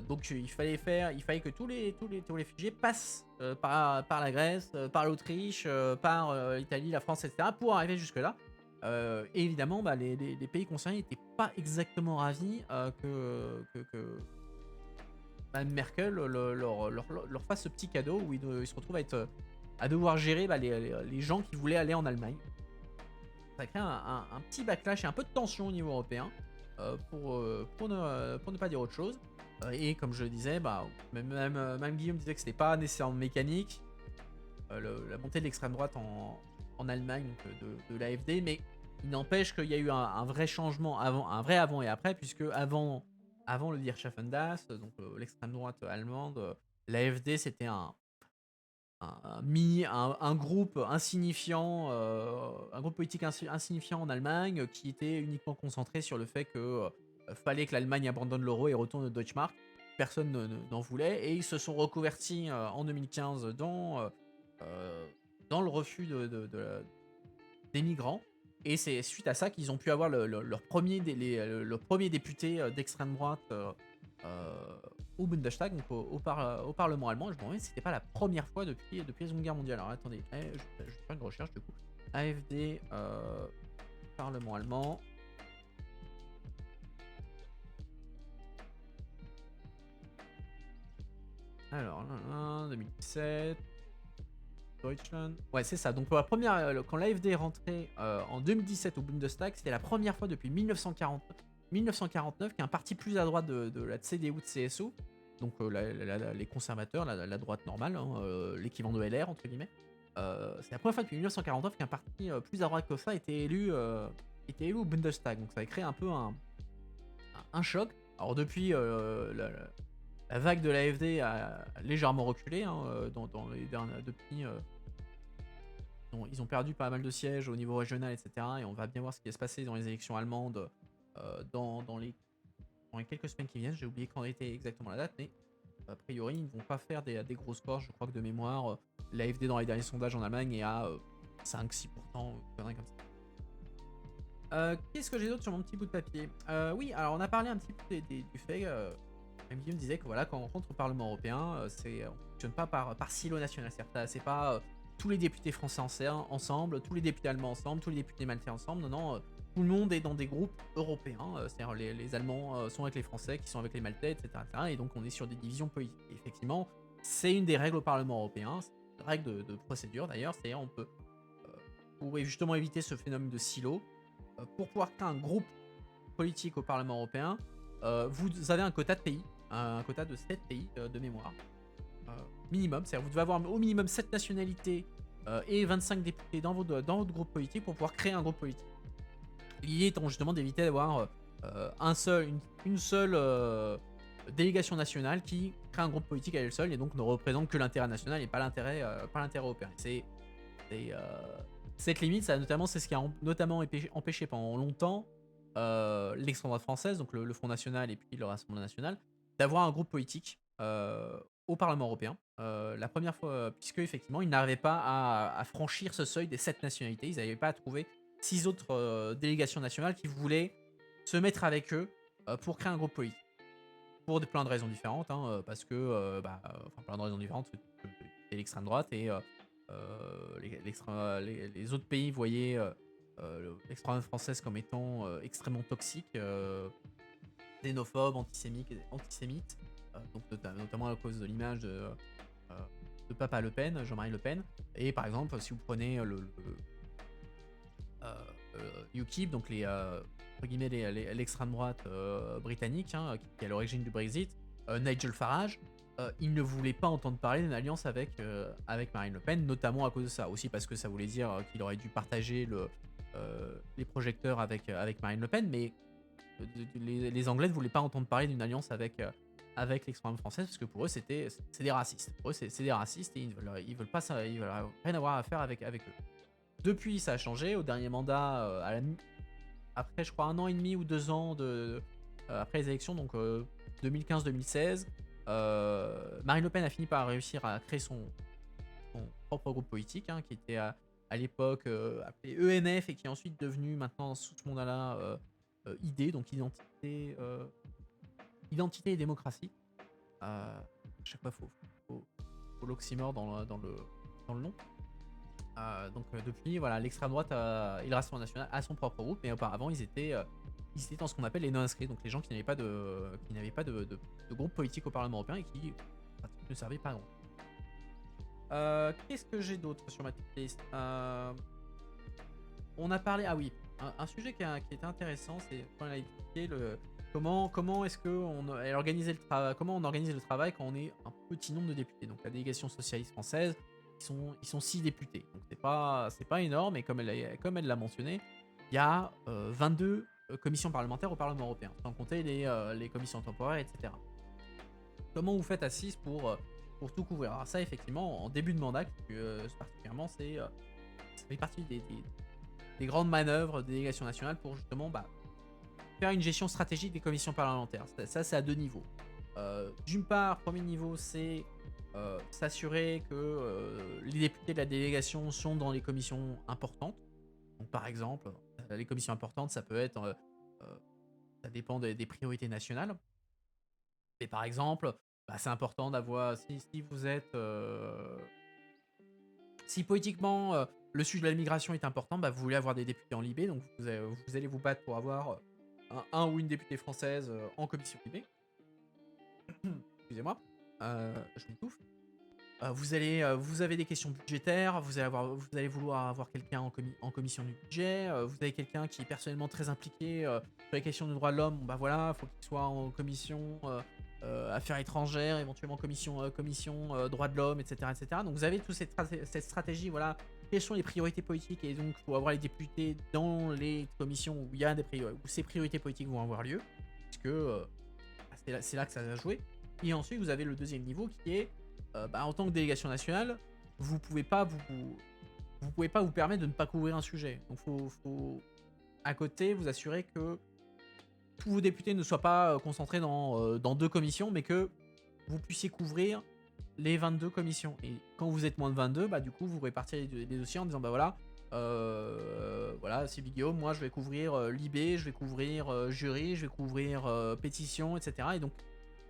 Donc il fallait que tous les réfugiés passent par la Grèce, par l'Autriche, par l'Italie, la France, etc. pour arriver jusque-là. Et évidemment, bah, les pays concernés n'étaient pas exactement ravis que Mme Merkel leur fasse ce petit cadeau où ils se retrouvent à devoir gérer les gens qui voulaient aller en Allemagne. Ça crée un petit backlash et un peu de tension au niveau européen, pour ne pas dire autre chose. Et comme je le disais, bah, même Guillaume disait que c'était pas nécessairement mécanique, la montée de l'extrême droite en Allemagne, de l'AfD, mais il n'empêche qu'il y a eu un vrai changement, un vrai avant et après, puisque avant le Wir schaffen das, donc l'extrême droite allemande, l'AfD c'était un groupe insignifiant, un groupe politique insignifiant en Allemagne qui était uniquement concentré sur le fait que fallait que l'Allemagne abandonne l'euro et retourne au Deutschmark. Personne n'en voulait et ils se sont reconvertis en 2015 dans le refus des migrants. Et c'est suite à ça qu'ils ont pu avoir leur premier député d'extrême droite au Bundestag, donc au Parlement allemand. Je me demandais si c'était pas la première fois depuis la Seconde Guerre mondiale. Alors attendez, je vais faire une recherche du coup. AfD, Parlement allemand. Alors, 2017. Deutschland. Ouais, c'est ça. Donc pour la première, quand l'AfD est rentrée en 2017 au Bundestag, c'était la première fois depuis 1949 qu'un parti plus à droite de la CDU, de CSU, donc les conservateurs, la droite normale, hein, l'équivalent de LR entre guillemets. C'est la première fois depuis 1949 qu'un parti plus à droite que ça était élu au Bundestag. Donc ça a créé un peu un choc. Alors depuis, la vague de l'AfD a légèrement reculé, hein, depuis. Ils ont perdu pas mal de sièges au niveau régional, etc. Et on va bien voir ce qui va se passer dans les élections allemandes dans les quelques semaines qui viennent. J'ai oublié quand était exactement la date, mais a priori, ils ne vont pas faire des gros scores. Je crois que de mémoire, l'AfD dans les derniers sondages en Allemagne est à 5-6%, comme ça. Qu'est-ce que j'ai d'autre sur mon petit bout de papier? Oui, alors on a parlé un petit peu du fait... Même Guillaume disait que voilà, quand on rentre au Parlement européen, on ne fonctionne pas par silo national. C'est pas tous les députés français ensemble, tous les députés allemands ensemble, tous les députés maltais ensemble. Non, tout le monde est dans des groupes européens. C'est-à-dire les Allemands sont avec les Français, qui sont avec les Maltais, etc., etc. Et donc on est sur des divisions politiques. Et effectivement, c'est une des règles au Parlement européen, c'est une règle de procédure d'ailleurs. C'est-à-dire on peut, pour justement éviter ce phénomène de silo, pour pouvoir créer un groupe politique au Parlement européen, vous avez un quota de pays. Un quota de 7 pays de mémoire. Minimum, c'est-à-dire vous devez avoir au minimum 7 nationalités et 25 députés dans votre groupe politique pour pouvoir créer un groupe politique. L'idée étant justement d'éviter d'avoir une seule délégation nationale qui crée un groupe politique à elle seule et donc ne représente que l'intérêt national et pas l'intérêt européen. Cette limite, ça notamment, c'est ce qui a notamment empêché pendant longtemps l'extrême droite française, donc le Front National et puis le Rassemblement National, d'avoir un groupe politique au Parlement européen. La première fois, puisque effectivement, ils n'arrivaient pas à franchir ce seuil des 7 nationalités. Ils n'arrivaient pas à trouver 6 autres délégations nationales qui voulaient se mettre avec eux pour créer un groupe politique. Pour plein de raisons différentes, hein, parce que, enfin plein de raisons différentes, c'est l'extrême droite et les autres pays voyaient l'extrême droite française comme étant extrêmement toxique, xénophobe, antisémite, donc notamment à cause de l'image de Papa Le Pen, Jean-Marie Le Pen. Et par exemple, si vous prenez UKIP, donc entre guillemets l'extrême droite britannique, hein, qui est à l'origine du Brexit, Nigel Farage, il ne voulait pas entendre parler d'une alliance avec Marine Le Pen, notamment à cause de ça. Aussi parce que ça voulait dire qu'il aurait dû partager les projecteurs avec Marine Le Pen, mais les Anglais ne voulaient pas entendre parler d'une alliance avec l'extrême française, parce que pour eux c'est des racistes. Pour eux c'est des racistes et ils veulent pas ça, ils veulent rien avoir à faire avec eux. Depuis, ça a changé. Au dernier mandat, après, je crois, 1 an et demi ou 2 ans après les élections, donc 2015-2016, Marine Le Pen a fini par réussir à créer son propre groupe politique, hein, qui était à l'époque appelé ENF et qui est ensuite devenu, maintenant, sous ce mandat-là, ID, donc Identité et démocratie. À chaque fois, faut l'oxymore dans le nom. Donc depuis, voilà, l'extrême droite et le Rassemblement National a son propre groupe, mais auparavant ils étaient dans ce qu'on appelle les non-inscrits, donc les gens qui n'avaient pas de groupe politique au Parlement européen et qui pratiquement ne servaient pas à grand. Qu'est-ce que j'ai d'autre sur ma petite liste? On a parlé, ah oui, un sujet qui était intéressant, c'est quand elle a expliqué comment est-ce qu'on organise le travail quand on est un petit nombre de députés. Donc la délégation socialiste française, ils sont 6 députés. Donc c'est pas énorme, et comme elle l'a mentionné, il y a 22 commissions parlementaires au Parlement européen, sans compter les commissions temporaires, etc. Comment vous faites à 6 pour tout couvrir? Alors ça, effectivement, en début de mandat, particulièrement, ça fait partie des grandes manœuvres des délégations nationales pour justement faire une gestion stratégique des commissions parlementaires. Ça c'est à 2 niveaux. D'une part, premier niveau, c'est s'assurer que les députés de la délégation sont dans les commissions importantes. Donc par exemple, les commissions importantes, ça peut être, ça dépend des priorités nationales. Mais par exemple, c'est important d'avoir, si vous êtes, si politiquement le sujet de la migration est important, vous voulez avoir des députés en Libé, donc vous allez vous battre pour avoir un ou une députée française en commission Libé. Excusez-moi, je m'étouffe. Vous avez des questions budgétaires, vous allez vouloir avoir quelqu'un en commission du budget, vous avez quelqu'un qui est personnellement très impliqué sur les questions des droits de l'homme, voilà, faut qu'il soit en commission affaires étrangères, éventuellement commission droits de l'homme, etc., etc. Donc vous avez toute cette stratégie, voilà, quelles sont les priorités politiques, et donc il faut avoir les députés dans les commissions où il y a où ces priorités politiques vont avoir lieu, puisque c'est là que ça va jouer. Et ensuite vous avez le deuxième niveau qui est en tant que délégation nationale, vous pouvez pas vous permettre de ne pas couvrir un sujet. Donc faut à côté vous assurer que tous vos députés ne soient pas concentrés dans 2 commissions, mais que vous puissiez couvrir les 22 commissions. Et quand vous êtes moins de 22, du coup vous répartirez les dossiers en disant voilà, Sylvie Guillaume, moi je vais couvrir Libé, je vais couvrir jury, je vais couvrir pétition, etc. Et donc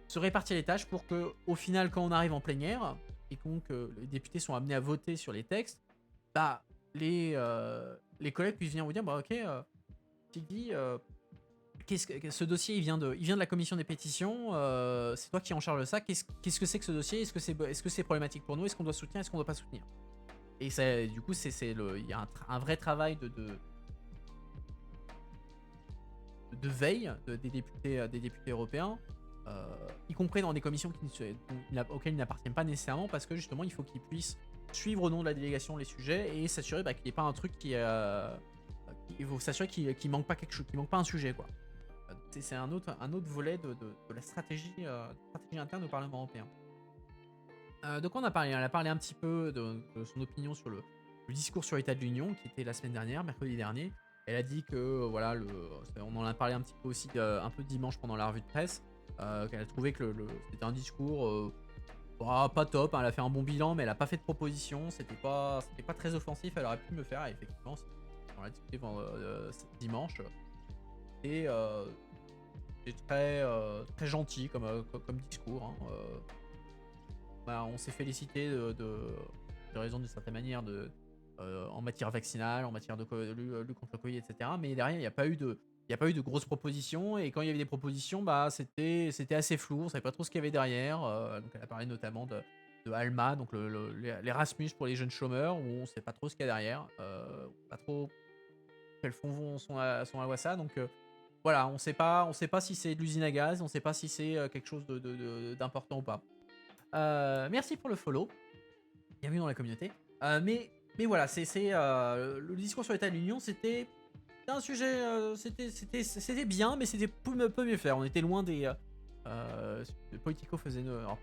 se répartir les tâches pour que, au final, quand on arrive en plénière et que les députés sont amenés à voter sur les textes, les collègues puissent venir vous dire ok, Sylvie, ce dossier il vient de la commission des pétitions, c'est toi qui es en charge de ça, qu'est-ce que c'est que ce dossier, est-ce que c'est problématique pour nous, est-ce qu'on doit soutenir, est-ce qu'on doit pas soutenir? Et ça, du coup, il y a un vrai travail de veille des députés européens, y compris dans des commissions auxquelles ils n'appartiennent pas nécessairement, parce que justement il faut qu'ils puissent suivre au nom de la délégation les sujets et s'assurer qu'il n'y ait pas un truc il faut s'assurer qu'il manque pas quelque chose, qu'il manque pas un sujet, quoi. C'est un autre volet de la stratégie interne au Parlement européen. De quoi on a parlé? Elle a parlé un petit peu de son opinion sur le le discours sur l'état de l'Union qui était la semaine dernière, mercredi dernier. Elle a dit que voilà, on en a parlé un petit peu aussi un peu dimanche pendant la revue de presse, qu'elle a trouvé que c'était un discours pas top, hein. Elle a fait un bon bilan, mais elle a pas fait de proposition. C'était pas très offensif. Elle aurait pu le faire. Et effectivement, on l'a discuté dimanche. Et c'est très gentil comme discours, hein. On s'est félicité de raison d'une certaine manière en matière vaccinale, en matière de lutte contre le Covid, etc. Mais derrière, il y a pas eu de grosses propositions. Et quand il y avait des propositions, c'était assez flou. On savait pas trop ce qu'il y avait derrière. Donc elle a parlé notamment de Alma, donc l'Erasmus pour les jeunes chômeurs, où on sait pas trop ce qu'il y a derrière. Pas trop quels fonds sont à ça. Donc voilà, on sait pas si c'est de l'usine à gaz, on sait pas si c'est quelque chose d'important ou pas. Merci pour le follow. Bienvenue dans la communauté. Mais voilà, le discours sur l'état de l'Union, c'était un sujet, c'était bien, mais c'était peu mieux faire. On était loin des Politico faisait alors,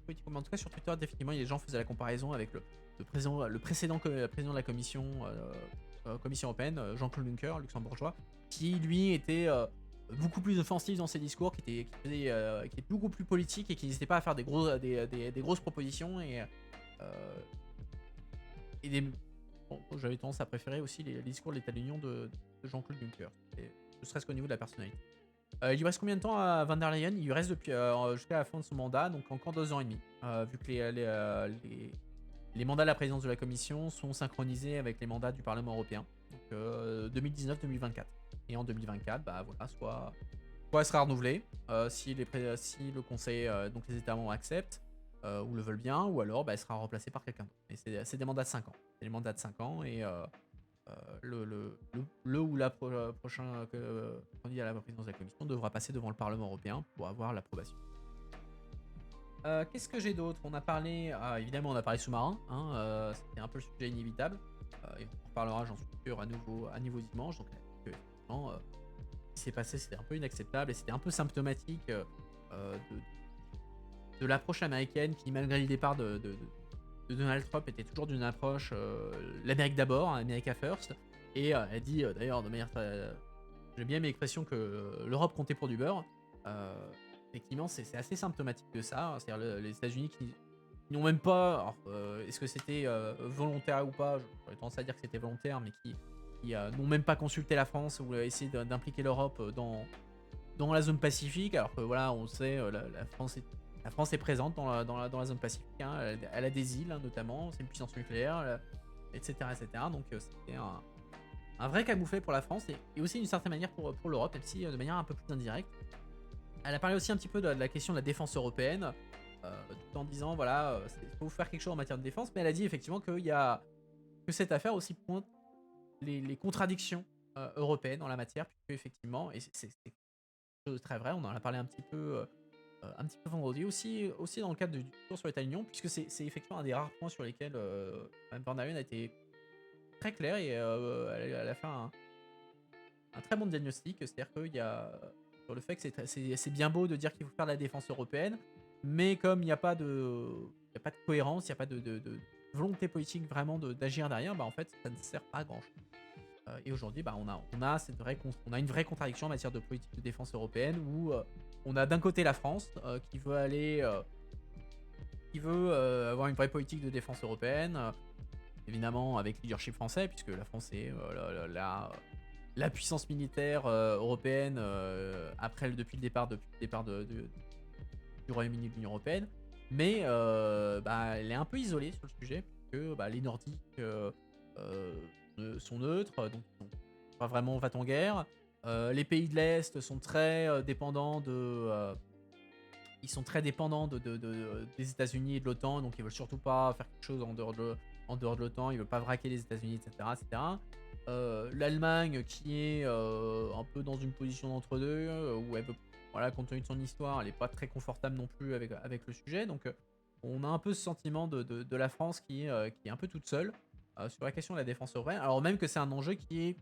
Politico, mais en tout cas sur Twitter définitivement, les gens faisaient la comparaison avec le précédent président de la Commission européenne, Jean-Claude Juncker, luxembourgeois, qui lui était beaucoup plus offensif dans ses discours, qui était beaucoup plus politique et qui n'hésitait pas à faire des grosses propositions bon, j'avais tendance à préférer aussi les discours de l'état de l'Union de Jean-Claude Juncker, ne serait-ce qu'au niveau de la personnalité. Il lui reste combien de temps à Van der Leyen? Il lui reste jusqu'à la fin de son mandat, donc encore 2 ans et demi, vu que les mandats de la présidence de la Commission sont synchronisés avec les mandats du Parlement européen, donc 2019-2024. Et en 2024, voilà, soit elle sera renouvelée, si le Conseil, donc les États membres acceptent, ou le veulent bien, ou alors elle sera remplacée par quelqu'un d'autre. Mais c'est des mandats de 5 ans. C'est des mandats de 5 ans, et le ou la prochain candidat à la présidence de la Commission devra passer devant le Parlement européen pour avoir l'approbation. Qu'est-ce que j'ai d'autre? Évidemment, on a parlé sous-marin, hein, c'était un peu le sujet inévitable. Et on en reparlera, j'en suis sûr, à nouveau dimanche. Donc, effectivement, ce qui s'est passé, c'était un peu inacceptable et c'était un peu symptomatique de l'approche américaine qui, malgré le départ de Donald Trump, était toujours d'une approche l'Amérique d'abord, hein, America First. Et elle dit d'ailleurs de manière j'ai bien mes expressions que l'Europe comptait pour du beurre. Effectivement, c'est assez symptomatique de ça. C'est-à-dire les États-Unis qui n'ont même pas. Alors, est-ce que c'était volontaire ou pas? J'aurais tendance à dire que c'était volontaire, mais qui n'ont même pas consulté la France ou essayé d'impliquer l'Europe dans la zone Pacifique. Alors que voilà, on sait, la France est présente dans la zone Pacifique. Hein. Elle a des îles, hein, notamment. C'est une puissance nucléaire, etc., etc. Donc c'était un vrai camouflet pour la France et aussi d'une certaine manière pour l'Europe, même si de manière un peu plus indirecte. Elle a parlé aussi un petit peu de la question de la défense européenne, tout en disant voilà, il faut faire quelque chose en matière de défense, mais elle a dit effectivement que cette affaire aussi pointe les contradictions européennes en la matière, puisque effectivement, et c'est quelque chose de très vrai, on en a parlé un petit peu vendredi, aussi dans le cadre du tour sur l'état de l'Union, puisque c'est effectivement un des rares points sur lesquels Mme von der Leyen a été très claire et elle a fait un très bon diagnostic, c'est-à-dire qu'il y a sur le fait que c'est bien beau de dire qu'il faut faire de la défense européenne, mais comme il n'y a pas de cohérence, il n'y a pas de volonté politique vraiment d'agir derrière, en fait ça ne sert pas à grand chose. Et aujourd'hui, on a une vraie contradiction en matière de politique de défense européenne où on a d'un côté la France qui veut avoir une vraie politique de défense européenne, évidemment avec leadership français, puisque la France est la puissance militaire européenne depuis le départ du Royaume-Uni de l'Union européenne, mais elle est un peu isolée sur le sujet, puisque les Nordiques sont neutres, donc ils sont pas vraiment va-t-en-guerre. Les pays de l'Est sont très dépendants ils sont très dépendants des États-Unis et de l'OTAN, donc ils veulent surtout pas faire quelque chose en dehors de l'OTAN, ils veulent pas braquer les États-Unis, etc., etc. L'Allemagne qui est un peu dans une position d'entre-deux, où elle veut, voilà, compte tenu de son histoire, elle est pas très confortable non plus avec le sujet, donc on a un peu ce sentiment de la France qui est un peu toute seule sur la question de la défense européenne, alors même que c'est un enjeu qui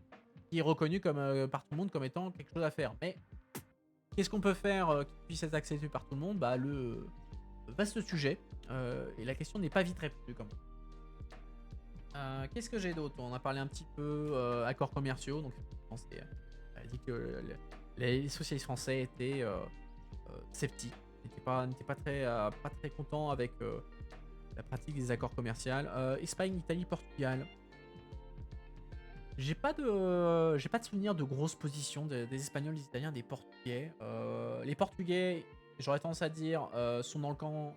est reconnu par tout le monde comme étant quelque chose à faire. Mais qu'est-ce qu'on peut faire qui puisse être accepté par tout le monde? Le vaste sujet, et la question n'est pas vite répondue comme ça. Qu'est-ce que j'ai d'autre? On a parlé un petit peu accords commerciaux. Donc, elle a dit que les socialistes français étaient sceptiques, pas très contents avec la pratique des accords commerciaux. Espagne, Italie, Portugal. J'ai pas de souvenir de grosses positions des Espagnols, des Italiens, des Portugais. Les Portugais, j'aurais tendance à dire, sont dans le camp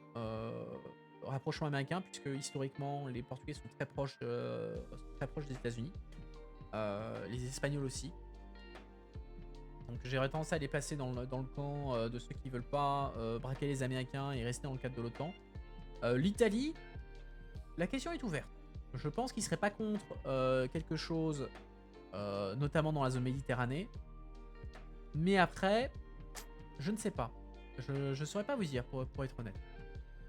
rapprochement américain, puisque historiquement, les Portugais sont très proches des États-Unis. Les Espagnols aussi. Donc j'aurais tendance à les placer dans le camp de ceux qui veulent pas braquer les Américains et rester dans le cadre de l'OTAN. L'Italie, la question est ouverte. Je pense qu'ils seraient pas contre quelque chose, notamment dans la zone Méditerranée. Mais après, je ne sais pas. Je saurais pas vous dire, pour être honnête.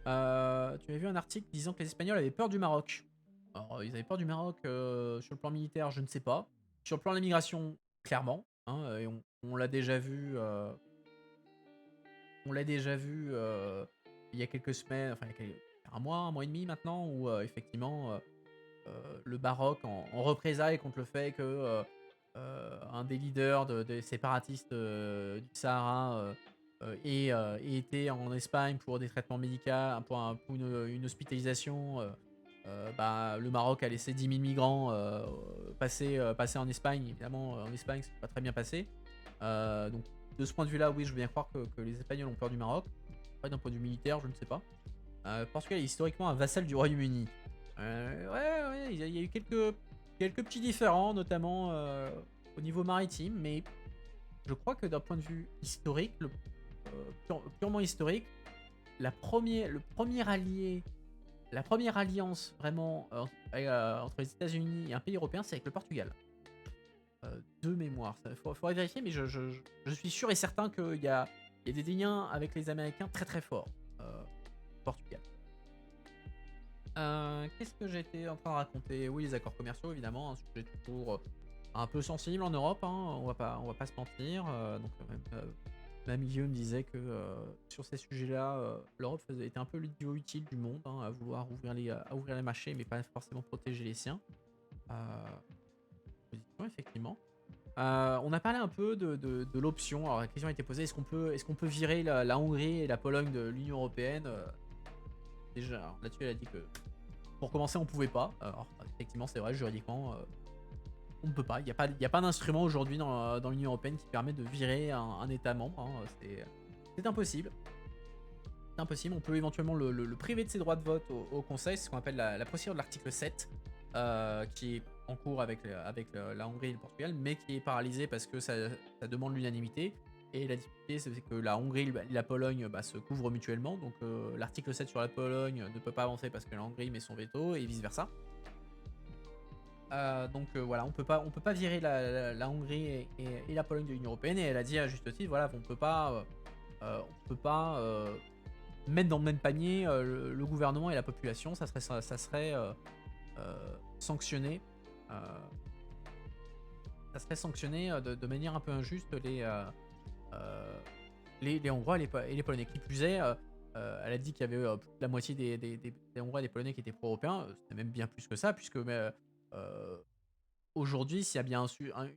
Tu avais vu un article disant que les Espagnols avaient peur du Maroc. Alors, ils avaient peur du Maroc sur le plan militaire, je ne sais pas. Sur le plan de l'immigration, clairement. Hein, et on l'a déjà vu. On l'a déjà vu il y a quelques semaines, enfin il y a un mois et demi maintenant, où effectivement le Maroc, en représailles contre le fait que un des leaders des séparatistes du Sahara ait été en Espagne pour des traitements médicaux, pour une hospitalisation. Bah, le Maroc a laissé 10 000 migrants passer en Espagne. Évidemment, en Espagne, c'est pas très bien passé. Donc, de ce point de vue-là, oui, je veux bien croire que les Espagnols ont peur du Maroc. Après, d'un point de vue militaire, je ne sais pas. Portugal est historiquement un vassal du Royaume-Uni. Ouais, il y a eu quelques petits différends, notamment au niveau maritime, mais je crois que d'un point de vue historique, purement historique, le premier allié, la première alliance vraiment entre les États-Unis et un pays européen, c'est avec le Portugal. De mémoire, il faudrait vérifier, mais je suis sûr et certain qu'il y a des liens avec les Américains très très forts. Portugal. Qu'est-ce que j'étais en train de raconter? Oui, les accords commerciaux, évidemment, un sujet toujours un peu sensible en Europe, hein, on va pas se mentir. Même Guillaume me disait que sur ces sujets-là, l'Europe était un peu l'idiot utile du monde, hein, à vouloir ouvrir les marchés, mais pas forcément protéger les siens. Position, effectivement. On a parlé un peu de l'option. Alors la question a été posée, est-ce qu'on peut virer la Hongrie et la Pologne de l'Union Européenne? Déjà, là-dessus, elle a dit que pour commencer, on pouvait pas. Alors, effectivement, c'est vrai, juridiquement, on ne peut pas. Il n'y a pas d'instrument aujourd'hui dans l'Union Européenne qui permet de virer un État membre. Hein. C'est impossible. C'est impossible. On peut éventuellement le priver de ses droits de vote au Conseil. C'est ce qu'on appelle la procédure de l'article 7, qui est en cours avec la Hongrie et le Portugal, mais qui est paralysée parce que ça demande l'unanimité. Et la difficulté, c'est que la Hongrie et la Pologne se couvrent mutuellement. Donc l'article 7 sur la Pologne ne peut pas avancer parce que la Hongrie met son veto et vice-versa. Donc voilà, on peut pas virer la Hongrie et la Pologne de l'Union Européenne. Et elle a dit à juste titre, voilà, on peut pas mettre dans le même panier le gouvernement et la population. Ça serait sanctionné. Ça serait sanctionné de manière un peu injuste les Hongrois et les Polonais. Qui plus est, elle a dit qu'il y avait plus de la moitié des Hongrois et des Polonais qui étaient pro-européens. C'est même bien plus que ça, puisque aujourd'hui, s'il y a bien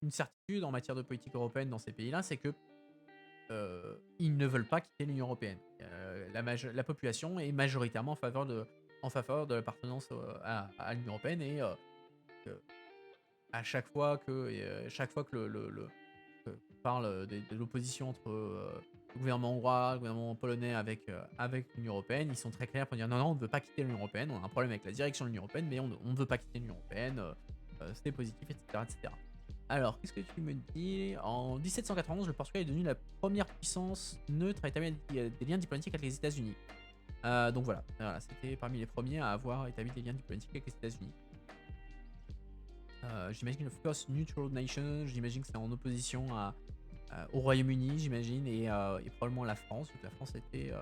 une certitude en matière de politique européenne dans ces pays-là, c'est que ils ne veulent pas quitter l'Union Européenne. La population est majoritairement en faveur de l'appartenance à l'Union Européenne, et à chaque fois que on parle de l'opposition entre le gouvernement hongrois, le gouvernement polonais avec l'Union Européenne, ils sont très clairs pour dire non, on ne veut pas quitter l'Union Européenne, on a un problème avec la direction de l'Union Européenne, mais on ne veut pas quitter l'Union Européenne, c'était positif, etc., etc. Alors, qu'est-ce que tu me dis? En 1791, le Portugal est devenu la première puissance neutre à établir des liens diplomatiques avec les États-Unis. Donc voilà, c'était parmi les premiers à avoir établi des liens diplomatiques avec les États-Unis. J'imagine le First Neutral Nation, j'imagine que c'est en opposition au Royaume-Uni, j'imagine, et probablement la France, vu que la France était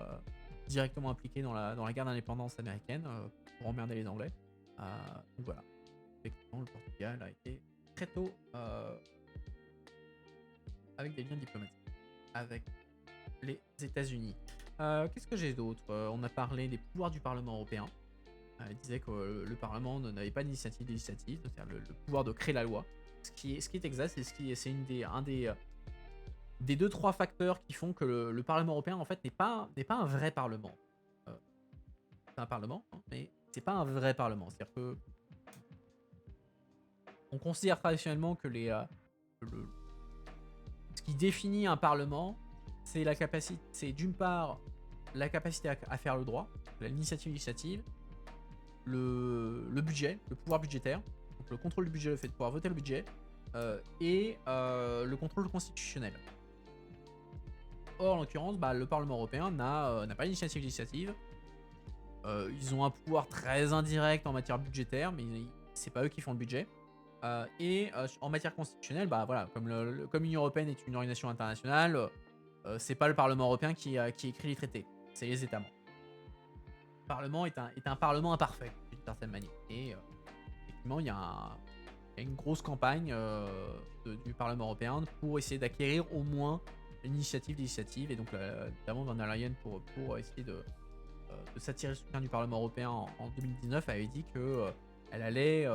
directement impliquée dans la guerre d'indépendance américaine pour emmerder les Anglais. Donc voilà, effectivement, le Portugal a été très tôt avec des liens diplomatiques avec les États-Unis. Qu'est-ce que j'ai d'autre? On a parlé des pouvoirs du Parlement européen. Elle disait que le Parlement n'avait pas d'initiative législative, c'est-à-dire le pouvoir de créer la loi. Ce qui est exact, c'est un des 2-3 facteurs qui font que le Parlement européen, en fait, n'est pas un vrai parlement. Euh, c'est un parlement, hein, mais c'est pas un vrai parlement. C'est-à-dire que on considère traditionnellement que le- ce qui définit un parlement, c'est d'une part la capacité à faire le droit, l'initiative législative, le budget, le pouvoir budgétaire, donc le contrôle du budget, le fait de pouvoir voter le budget, et le contrôle constitutionnel. Or, en l'occurrence, le Parlement européen n'a pas d'initiative législative. Ils ont un pouvoir très indirect en matière budgétaire, mais c'est pas eux qui font le budget. Et en matière constitutionnelle, voilà, comme l'Union européenne est une organisation internationale, c'est pas le Parlement européen qui écrit les traités, c'est les États membres. Le Parlement est un Parlement imparfait, d'une certaine manière. Et effectivement, il y a une grosse campagne du Parlement européen pour essayer d'acquérir au moins une initiative législative. Et donc, notamment Van der Leyen, pour essayer de s'attirer le soutien du Parlement européen en 2019, avait dit que elle allait,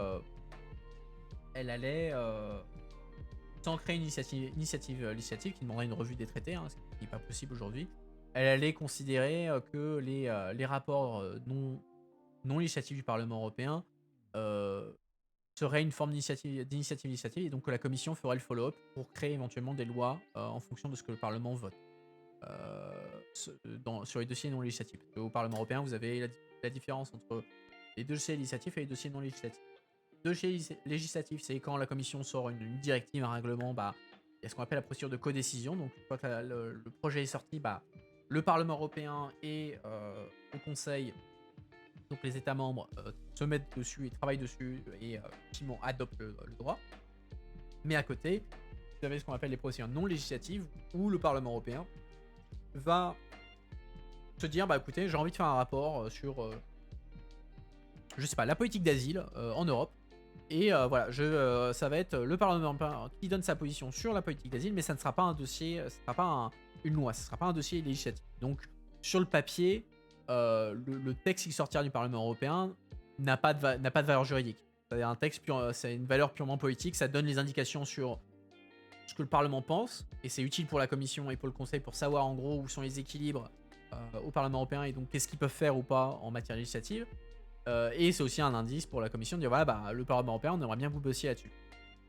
sans créer une initiative législative qui demanderait une revue des traités, hein, ce qui n'est pas possible aujourd'hui, elle allait considérer que les rapports non législatifs du Parlement européen euh, seraient une forme d'initiative législative, et donc que la Commission ferait le follow-up pour créer éventuellement des lois en fonction de ce que le Parlement vote sur les dossiers non législatifs. Parce qu'au Parlement européen, vous avez la différence entre les dossiers législatifs et les dossiers non législatifs. Dossier législatif, c'est quand la Commission sort une directive, un règlement, il y a ce qu'on appelle la procédure de codécision. Donc, une fois que le projet est sorti, le Parlement européen et le Conseil, donc les États membres, se mettent dessus et travaillent dessus et effectivement adoptent le droit. Mais à côté, vous avez ce qu'on appelle les procédures non législatives où le Parlement européen va se dire écoutez, j'ai envie de faire un rapport sur je sais pas, la politique d'asile en Europe. Et voilà, ça va être le Parlement européen qui donne sa position sur la politique d'asile, mais ça ne sera pas un dossier, ce ne sera pas une loi, ce ne sera pas un dossier législatif. Donc, sur le papier, le texte qui sortira du Parlement européen n'a pas de valeur juridique. C'est un texte c'est une valeur purement politique, ça donne les indications sur ce que le Parlement pense, et c'est utile pour la Commission et pour le Conseil pour savoir en gros où sont les équilibres au Parlement européen et donc qu'est-ce qu'ils peuvent faire ou pas en matière législative. Et c'est aussi un indice pour la Commission de dire voilà, le Parlement européen, on aimerait bien vous bossiez là-dessus.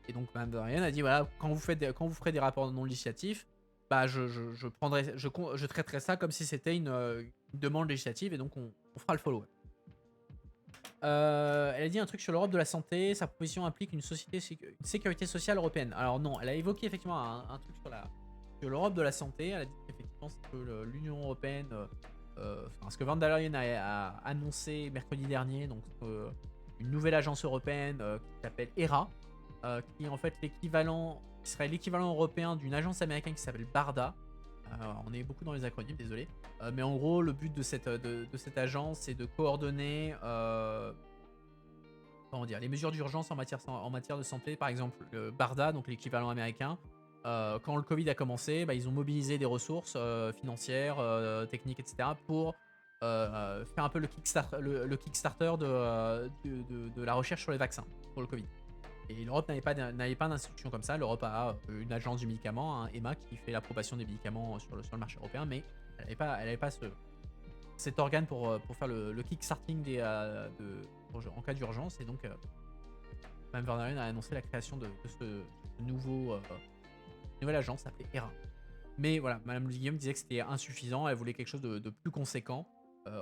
Et donc Mme Van der Leyen a dit voilà, quand vous ferez des rapports non législatifs, je traiterai ça comme si c'était une demande législative et donc on fera le follow-up. Elle a dit un truc sur l'Europe de la santé, sa proposition implique une sécurité sociale européenne. Alors non, elle a évoqué effectivement un truc sur l'Europe de la santé. Elle a dit qu'effectivement c'est que l'Union européenne, ce que Van der Leyen a annoncé mercredi dernier, donc une nouvelle agence européenne qui s'appelle ERA, qui est en fait serait l'équivalent européen d'une agence américaine qui s'appelle BARDA. On est beaucoup dans les acronymes, désolé. Mais en gros, le but de cette agence, c'est de coordonner les mesures d'urgence en matière de santé. Par exemple, le BARDA, donc l'équivalent américain, quand le Covid a commencé, ils ont mobilisé des ressources financières, techniques, etc. pour faire un peu le Kickstarter de la recherche sur les vaccins pour le Covid. Et l'Europe n'avait pas d'institution comme ça. L'Europe a une agence du médicament, EMA, qui fait l'approbation des médicaments sur le marché européen, mais elle n'avait pas cet organe pour faire le kickstarting en cas d'urgence. Et donc, Mme Van der Leyen a annoncé la création de ce nouvelle agence appelée ERA. Mais voilà, Mme Guillaume disait que c'était insuffisant. Elle voulait quelque chose de plus conséquent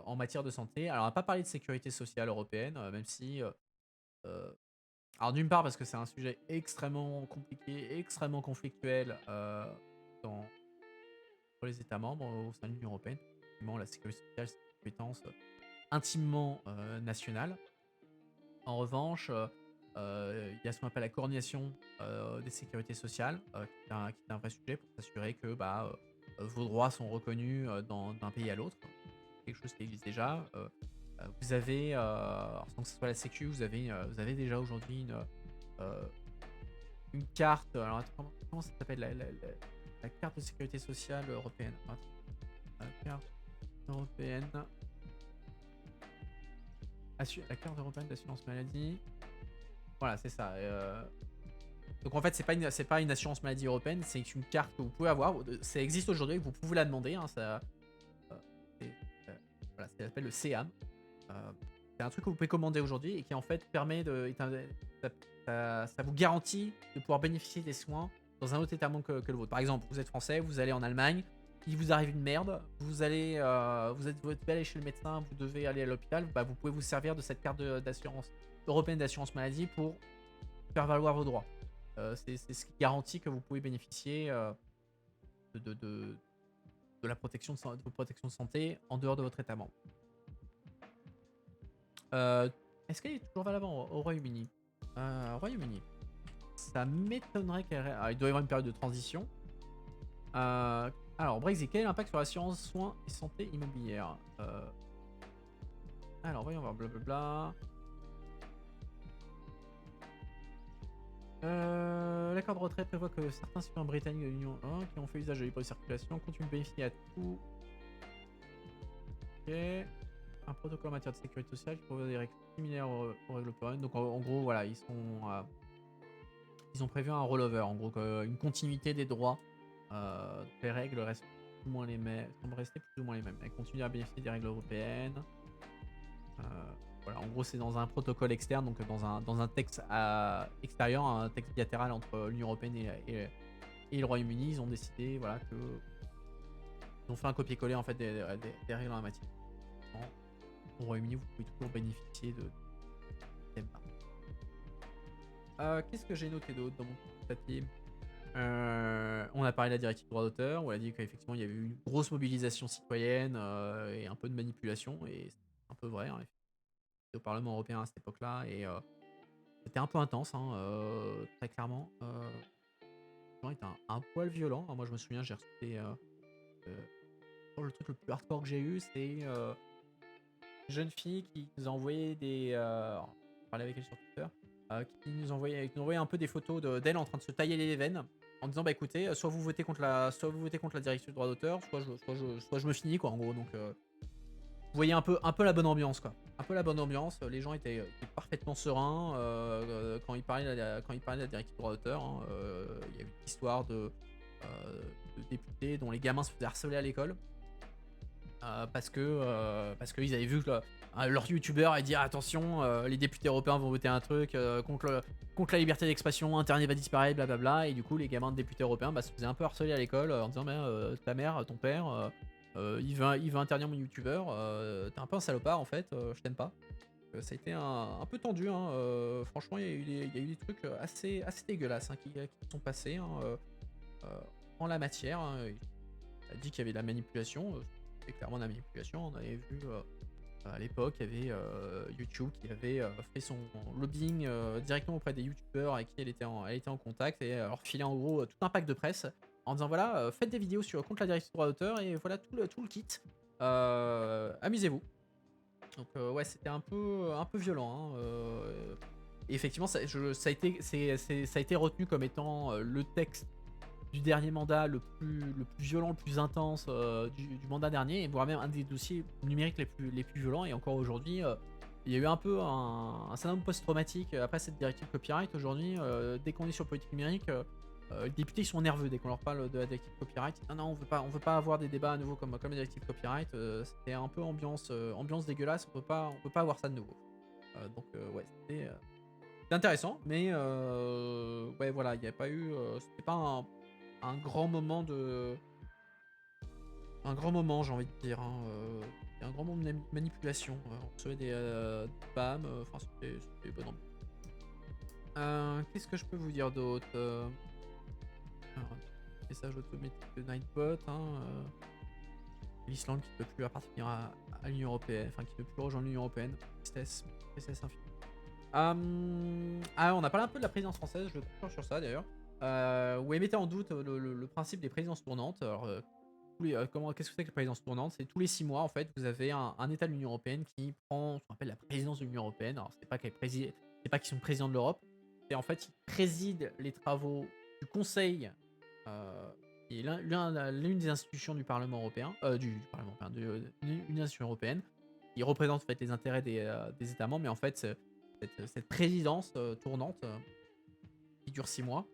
en matière de santé. Alors, elle n'a pas parlé de sécurité sociale européenne, même si... alors d'une part parce que c'est un sujet extrêmement compliqué, extrêmement conflictuel pour les États membres au sein de l'Union européenne. Effectivement, la sécurité sociale, c'est une compétence intimement nationale. En revanche, il y a ce qu'on appelle la coordination des sécurités sociales, qui est un vrai sujet pour s'assurer que vos droits sont reconnus d'un pays à l'autre. Quelque chose qui existe déjà. Vous avez, sans que ce soit la Sécu, vous avez déjà aujourd'hui une carte. Alors, comment ça s'appelle la carte de sécurité sociale européenne. La carte européenne. La carte européenne d'assurance maladie. Voilà, c'est ça. Donc en fait, c'est pas une assurance maladie européenne, c'est une carte que vous pouvez avoir. Ça existe aujourd'hui, vous pouvez la demander. Hein, euh, c'est- voilà, ça s'appelle le CEAM. Euh, c'est un truc que vous pouvez commander aujourd'hui et qui en fait permet ça vous garantit de pouvoir bénéficier des soins dans un autre État membre que le vôtre. Par exemple, vous êtes français, vous allez en Allemagne, il vous arrive une merde, vous devez aller chez le médecin, vous devez aller à l'hôpital, bah, vous pouvez vous servir de cette carte d'assurance européenne d'assurance maladie pour faire valoir vos droits. C'est ce qui garantit que vous pouvez bénéficier de, de, de- de la protection de vos protections de santé en dehors de votre État membre. Euh, Est-ce qu'elle est toujours valable au Royaume-Uni? Au Royaume-Uni, ça m'étonnerait qu'elle. Il doit y avoir une période de transition. Alors, Brexit, quel est l'impact sur l'assurance soins et santé immobilière? Alors, voyons voir, blablabla. L'accord de retrait prévoit que certains citoyens britanniques de l'Union 1 qui ont fait usage de libre circulation continuent de bénéficier à tout. Ok. Un protocole en matière de sécurité sociale qui prévoit des règles similaires aux règles européennes. Donc en gros, voilà, ils ont prévu un rollover, en gros, une continuité des droits. Les règles restent plus ou moins les mêmes, semblent rester plus ou moins les mêmes. Elles continuent à bénéficier des règles européennes. Voilà, en gros, c'est dans un protocole externe, donc dans un texte extérieur, un texte bilatéral entre l'Union européenne et le Royaume-Uni. Ils ont décidé, voilà, que ils ont fait un copier-coller en fait des règles en la matière. Au Royaume-Uni, vous pouvez toujours bénéficier de thèmes. Qu'est-ce que j'ai noté d'autre dans mon papier? On a parlé de la directive droit d'auteur, où on a dit qu'effectivement il y avait eu une grosse mobilisation citoyenne et un peu de manipulation, et c'est un peu vrai. Hein, au Parlement européen à cette époque-là, et c'était un peu intense, hein, très clairement. Les gens étaient un poil violent. Moi, je me souviens, j'ai reçu le truc le plus hardcore que j'ai eu, c'est une jeune fille qui nous a envoyé on parlait avec elle sur Twitter, qui nous envoyait un peu des photos d'elle en train de se tailler les veines, en disant bah écoutez, soit vous votez contre la directive de droit d'auteur, soit je me finis quoi en gros. Donc vous voyez un peu la bonne ambiance quoi. Un peu la bonne ambiance. Les gens étaient parfaitement sereins quand ils parlaient de la directive de droit d'auteur. Hein. Il y avait une histoire de députés dont les gamins se faisaient harceler à l'école. Parce qu'ils avaient vu que leur youtubeur a dit attention, les députés européens vont voter un truc contre la liberté d'expression, internet va disparaître, blablabla. Et du coup, les gamins de députés européens se faisaient un peu harceler à l'école en disant ta mère, ton père, il veut interdire mon youtubeur, t'es un peu un salopard en fait, je t'aime pas. Ça a été un peu tendu, hein, franchement, il y a eu des trucs assez dégueulasses hein, qui sont passés hein, en la matière. Hein. Il a dit qu'il y avait de la manipulation. C'était clairement de la manipulation. On avait vu à l'époque, il y avait YouTube qui avait fait son lobbying directement auprès des youtubeurs avec qui elle était en contact, et leur filait en gros tout un pack de presse en disant voilà, faites des vidéos contre la directive de droit d'auteur et voilà tout le kit. Amusez-vous. Donc ouais, c'était un peu violent. Hein, et effectivement, ça a été retenu comme étant le texte du dernier mandat le plus violent, le plus intense du mandat dernier, et voire même un des dossiers numériques les plus violents. Et encore aujourd'hui, il y a eu un peu un syndrome post-traumatique après cette directive copyright. Aujourd'hui, dès qu'on est sur politique numérique, les députés ils sont nerveux dès qu'on leur parle de la directive copyright. Non, on veut pas avoir des débats à nouveau comme la directive copyright. C'était un peu ambiance dégueulasse. On peut pas avoir ça de nouveau. Donc ouais, c'était intéressant, mais ouais voilà, il n'y a pas eu, c'était pas un grand moment j'ai envie de dire. Hein, un grand moment de manipulation. On recevait des spams. Enfin, c'était bon ambiance. Qu'est-ce que je peux vous dire d'autre? Message automatique de Nightbot. Hein, L'Islande qui ne peut plus appartenir à l'Union Européenne, enfin qui ne peut plus rejoindre l'Union Européenne. Tristesse infinie. On a parlé un peu de la présidence française, je conclure sur ça d'ailleurs. Où elle mettait en doute le principe des présidences tournantes. Alors, qu'est-ce que c'est que la présidence tournante? C'est tous les 6 mois, en fait, vous avez un État de l'Union Européenne qui prend ce qu'on appelle la présidence de l'Union Européenne. Alors, c'est pas qu'ils sont présidents de l'Europe, c'est en fait ils président les travaux du Conseil, qui est l'une des institutions du Parlement européen, une institution européenne, qui représente en fait les intérêts des États membres, mais en fait, cette présidence tournante qui dure 6 mois,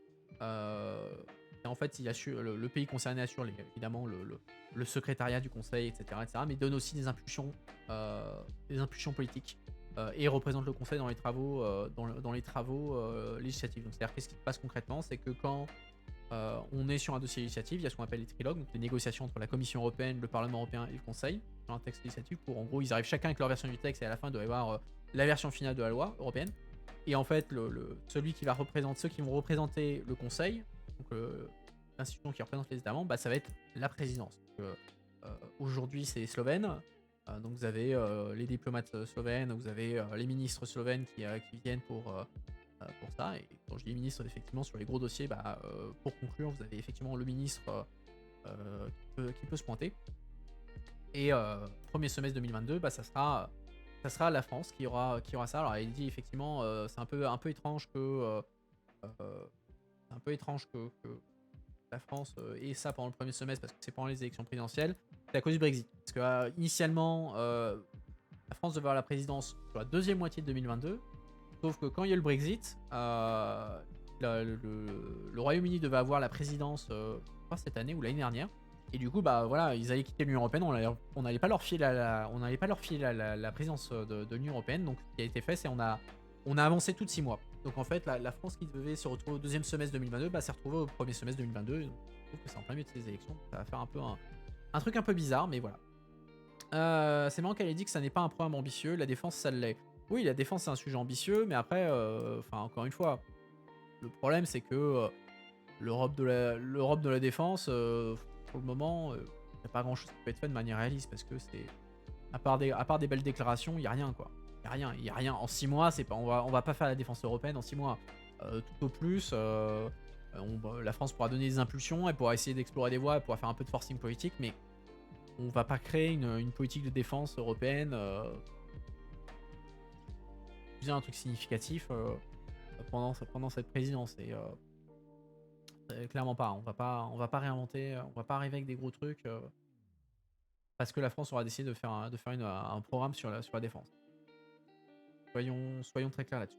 et en fait, il assure, le pays concerné assure évidemment le secrétariat du conseil, etc., mais donne aussi des impulsions politiques et représente le conseil dans les travaux, dans les travaux législatifs. Donc, c'est-à-dire, qu'est-ce qui se passe concrètement? C'est que quand on est sur un dossier législatif, il y a ce qu'on appelle les trilogues, donc les négociations entre la Commission européenne, le Parlement européen et le Conseil, sur un texte législatif, pour en gros, ils arrivent chacun avec leur version du texte et à la fin, il doit y avoir la version finale de la loi européenne. Et en fait, celui qui va représenter, ceux qui vont représenter le Conseil, donc l'institution qui représente les États membres, bah, ça va être la présidence. Aujourd'hui, c'est slovène. Donc vous avez les diplomates slovènes, vous avez les ministres slovènes qui viennent pour ça. Et quand je dis ministre, effectivement, sur les gros dossiers, bah, pour conclure, vous avez effectivement le ministre qui peut se pointer. Et premier semestre 2022, bah, ça sera la France qui aura ça. Alors il dit effectivement, c'est un peu étrange que la France ait ça pendant le premier semestre parce que c'est pendant les élections présidentielles. C'est à cause du Brexit. Parce que initialement, la France devait avoir la présidence sur la deuxième moitié de 2022. Sauf que quand il y a eu le Brexit, le Royaume-Uni devait avoir la présidence pas cette année ou l'année dernière. Et du coup, bah voilà, ils allaient quitter l'Union européenne. On n'allait pas leur filer la présidence de l'Union européenne. Donc, ce qui a été fait, c'est on a avancé tout de 6 mois. Donc, en fait, la France qui devait se retrouver au deuxième semestre 2022, bah, s'est retrouvée au premier semestre 2022. Donc, je trouve que c'est en plein milieu de ces élections. Ça va faire un peu un truc un peu bizarre, mais voilà. C'est marrant qu'elle ait dit que ça n'est pas un programme ambitieux. La défense, ça l'est. Oui, la défense, c'est un sujet ambitieux, mais après, encore une fois, le problème, c'est que l'Europe de la défense, pour le moment, il n'y a pas grand-chose qui peut être fait de manière réaliste, parce que c'est, à part des belles déclarations, il n'y a rien, quoi. Il y a rien. En 6 mois, c'est pas, on va pas faire la défense européenne en 6 mois. Tout au plus, la France pourra donner des impulsions, elle pourra essayer d'explorer des voies, elle pourra faire un peu de forcing politique, mais on va pas créer une politique de défense européenne. Un truc significatif pendant cette présidence, et clairement pas. On va pas réinventer, on va pas arriver avec des gros trucs parce que la France aura décidé de faire un programme sur la défense. Soyons très clairs là-dessus.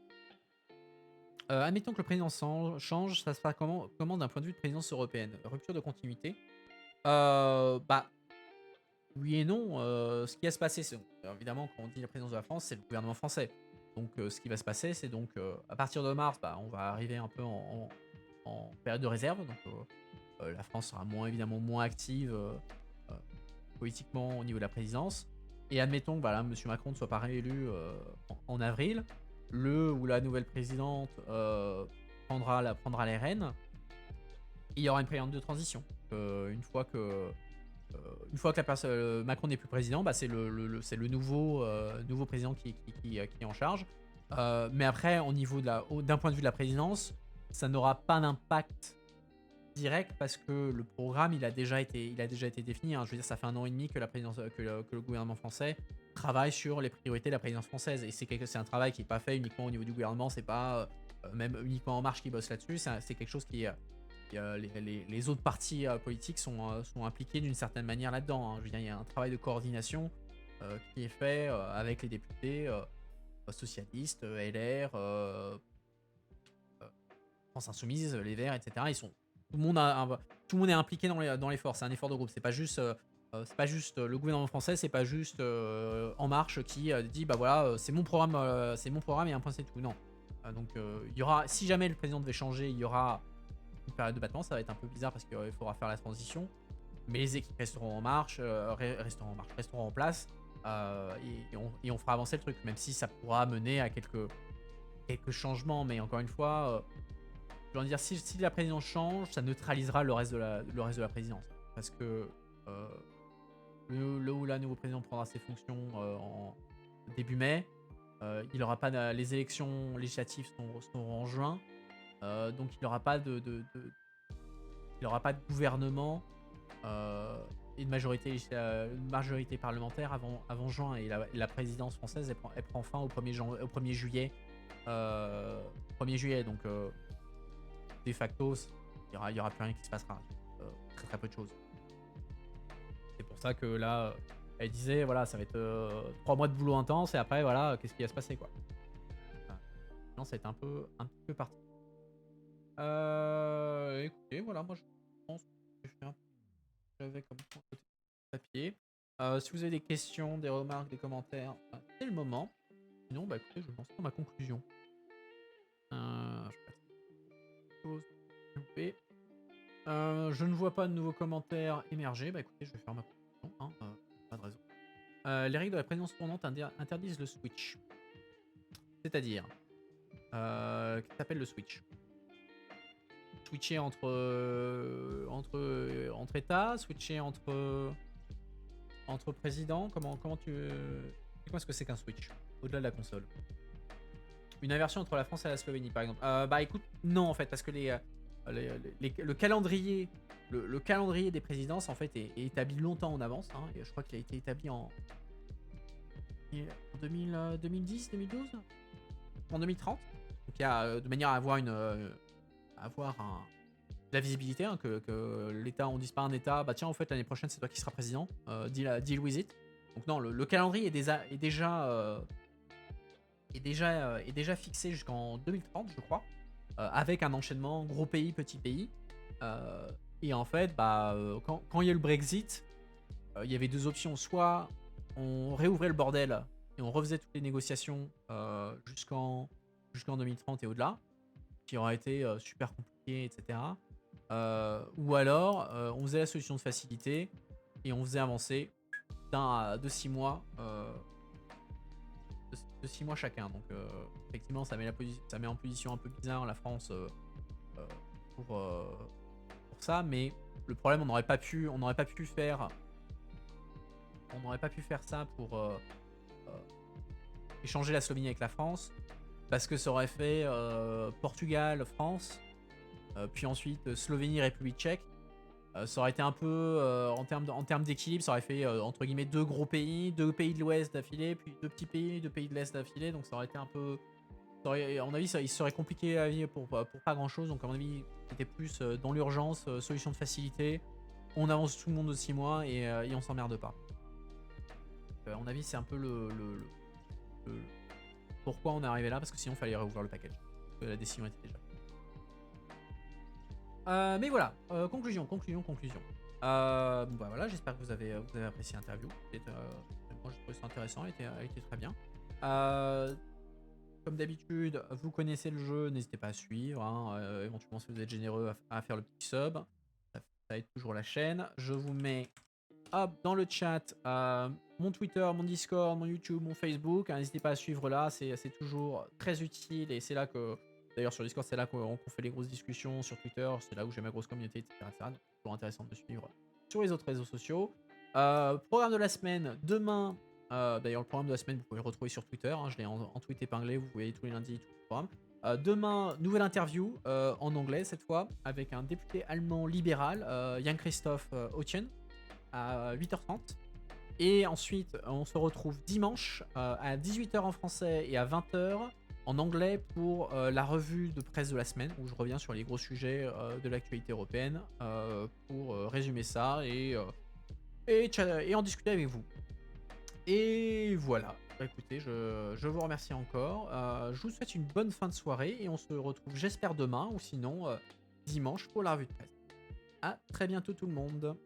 Admettons que le président change, ça se passe comment d'un point de vue de présidence européenne? Rupture de continuité? Bah oui et non. Ce qui va se passer, c'est évidemment, quand on dit la présidence de la France, c'est le gouvernement français. Donc ce qui va se passer, c'est donc à partir de mars, bah, on va arriver un peu en période de réserve. Donc la France sera évidemment moins active politiquement au niveau de la présidence. Et admettons que voilà, M. Macron ne soit pas réélu en avril. Le ou la nouvelle présidente prendra les rênes. Il y aura une période de transition. Une fois que Macron n'est plus président, bah, c'est le nouveau président qui est en charge. Mais après, d'un point de vue de la présidence, ça n'aura pas d'impact direct parce que le programme il a déjà été défini. Hein. Je veux dire, ça fait 1 an et demi que le gouvernement français travaille sur les priorités de la présidence française, et c'est un travail qui n'est pas fait uniquement au niveau du gouvernement. C'est pas même uniquement En Marche qui bosse là-dessus. C'est quelque chose qui les autres partis politiques sont impliqués d'une certaine manière là-dedans. Hein. Je veux dire, il y a un travail de coordination qui est fait avec les députés socialistes, LR, France Insoumise, les Verts, etc. Tout le monde est impliqué dans l'effort. C'est un effort de groupe. C'est pas juste le gouvernement français. C'est pas juste En Marche qui dit bah voilà, c'est mon programme et un point c'est tout. Non. Donc il y aura, si jamais le président devait changer, il y aura une période de battement. Ça va être un peu bizarre parce qu'il faudra faire la transition. Mais les équipes resteront en place. Et on fera avancer le truc, même si ça pourra mener à quelques changements. Mais encore une fois, je veux dire, si la présidence change, ça neutralisera le reste de la présidence. Parce que le ou la nouveau président prendra ses fonctions en début mai. Il aura pas les élections législatives seront en juin. Donc il n'aura pas de gouvernement et de majorité parlementaire avant juin. Et la présidence française, elle prend fin au 1er juillet. 1er juillet, donc de facto, il y aura plus rien qui se passera. Très très peu de choses. C'est pour ça que là, Elle disait, voilà, ça va être 3 mois de boulot intense et après, voilà, qu'est-ce qui va se passer, quoi. Non, ça a été un petit peu parti. Écoutez, voilà, moi je pense que j'ai fait un peu ce que j'avais comme point côté papier. Si vous avez des questions, des remarques, des commentaires, c'est le moment. Sinon, bah écoutez, je vais lancer dans ma conclusion. Je sais pas si chose loupé. Je ne vois pas de nouveaux commentaires émerger. Bah écoutez, je vais faire ma conclusion, hein, pas de raison. Les règles de la présidence tournante interdisent le switch. C'est-à-dire, qu'est-ce que t'appelles le switch? Switcher entre États, switcher entre présidents, comment est-ce que c'est qu'un switch au-delà de la console? Une inversion entre la France et la Slovénie, par exemple. Bah écoute, non en fait, parce que le calendrier, le calendrier des présidences en fait est établi longtemps en avance. Hein, et je crois qu'il a été établi en 2010, 2012, en 2030. Donc il y a de manière à avoir de la visibilité, hein, que l'État, on dise pas un État, bah tiens, en fait, l'année prochaine, c'est toi qui seras président, deal with it. Donc non, le calendrier est déjà fixé jusqu'en 2030, je crois, avec un enchaînement gros pays, petit pays. Et en fait, quand il y a eu le Brexit, il y avait deux options. Soit on réouvrait le bordel et on refaisait toutes les négociations jusqu'en 2030 et au-delà, qui aurait été super compliqué, etc. Ou alors, on faisait la solution de facilité et on faisait avancer de 6 mois, de 6 mois chacun. Donc, effectivement, ça met en position un peu bizarre la France pour ça, mais le problème, on n'aurait pas pu faire ça pour échanger la Slovénie avec la France, parce que ça aurait fait Portugal, France, puis ensuite Slovénie, République tchèque. Ça aurait été un peu, en termes d'équilibre, ça aurait fait entre guillemets deux gros pays, deux pays de l'Ouest d'affilée, puis deux petits pays, deux pays de l'Est d'affilée. Donc ça aurait été un peu, à mon avis, il serait compliqué à vivre pour pas grand chose. Donc à mon avis, c'était plus dans l'urgence, solution de facilité. On avance tout le monde de 6 mois et on s'emmerde pas. À mon avis, c'est un peu le- pourquoi on est arrivé là, parce que sinon il fallait réouvrir le package. La décision était déjà. Mais voilà, conclusion. Voilà, j'espère que vous avez apprécié l'interview. Moi, j'ai trouvé ça intéressant, elle était très bien. Comme d'habitude, vous connaissez le jeu, n'hésitez pas à suivre. Hein, éventuellement, si vous êtes généreux, à faire le petit sub. Ça aide toujours la chaîne. Je vous mets dans le chat mon Twitter, mon Discord, mon YouTube, mon Facebook. N'hésitez pas à suivre là, c'est toujours très utile et c'est là que. D'ailleurs, sur Discord, c'est là qu'on fait les grosses discussions. Sur Twitter, c'est là où j'ai ma grosse communauté, etc. Donc, c'est toujours intéressant de me suivre sur les autres réseaux sociaux. Programme de la semaine, demain. D'ailleurs, le programme de la semaine, vous pouvez le retrouver sur Twitter. Hein, je l'ai en tweet épinglé, vous voyez tous les lundis tout le programme. Demain, nouvelle interview en anglais cette fois, avec un député allemand libéral, Jan-Christoph Oetjen, à 8h30. Et ensuite, on se retrouve dimanche à 18h en français et à 20h en anglais pour la revue de presse de la semaine, où je reviens sur les gros sujets de l'actualité européenne pour résumer ça et en discuter avec vous. Et voilà. Écoutez, je vous remercie encore. Je vous souhaite une bonne fin de soirée et on se retrouve, j'espère, demain ou sinon dimanche pour la revue de presse. À très bientôt tout le monde.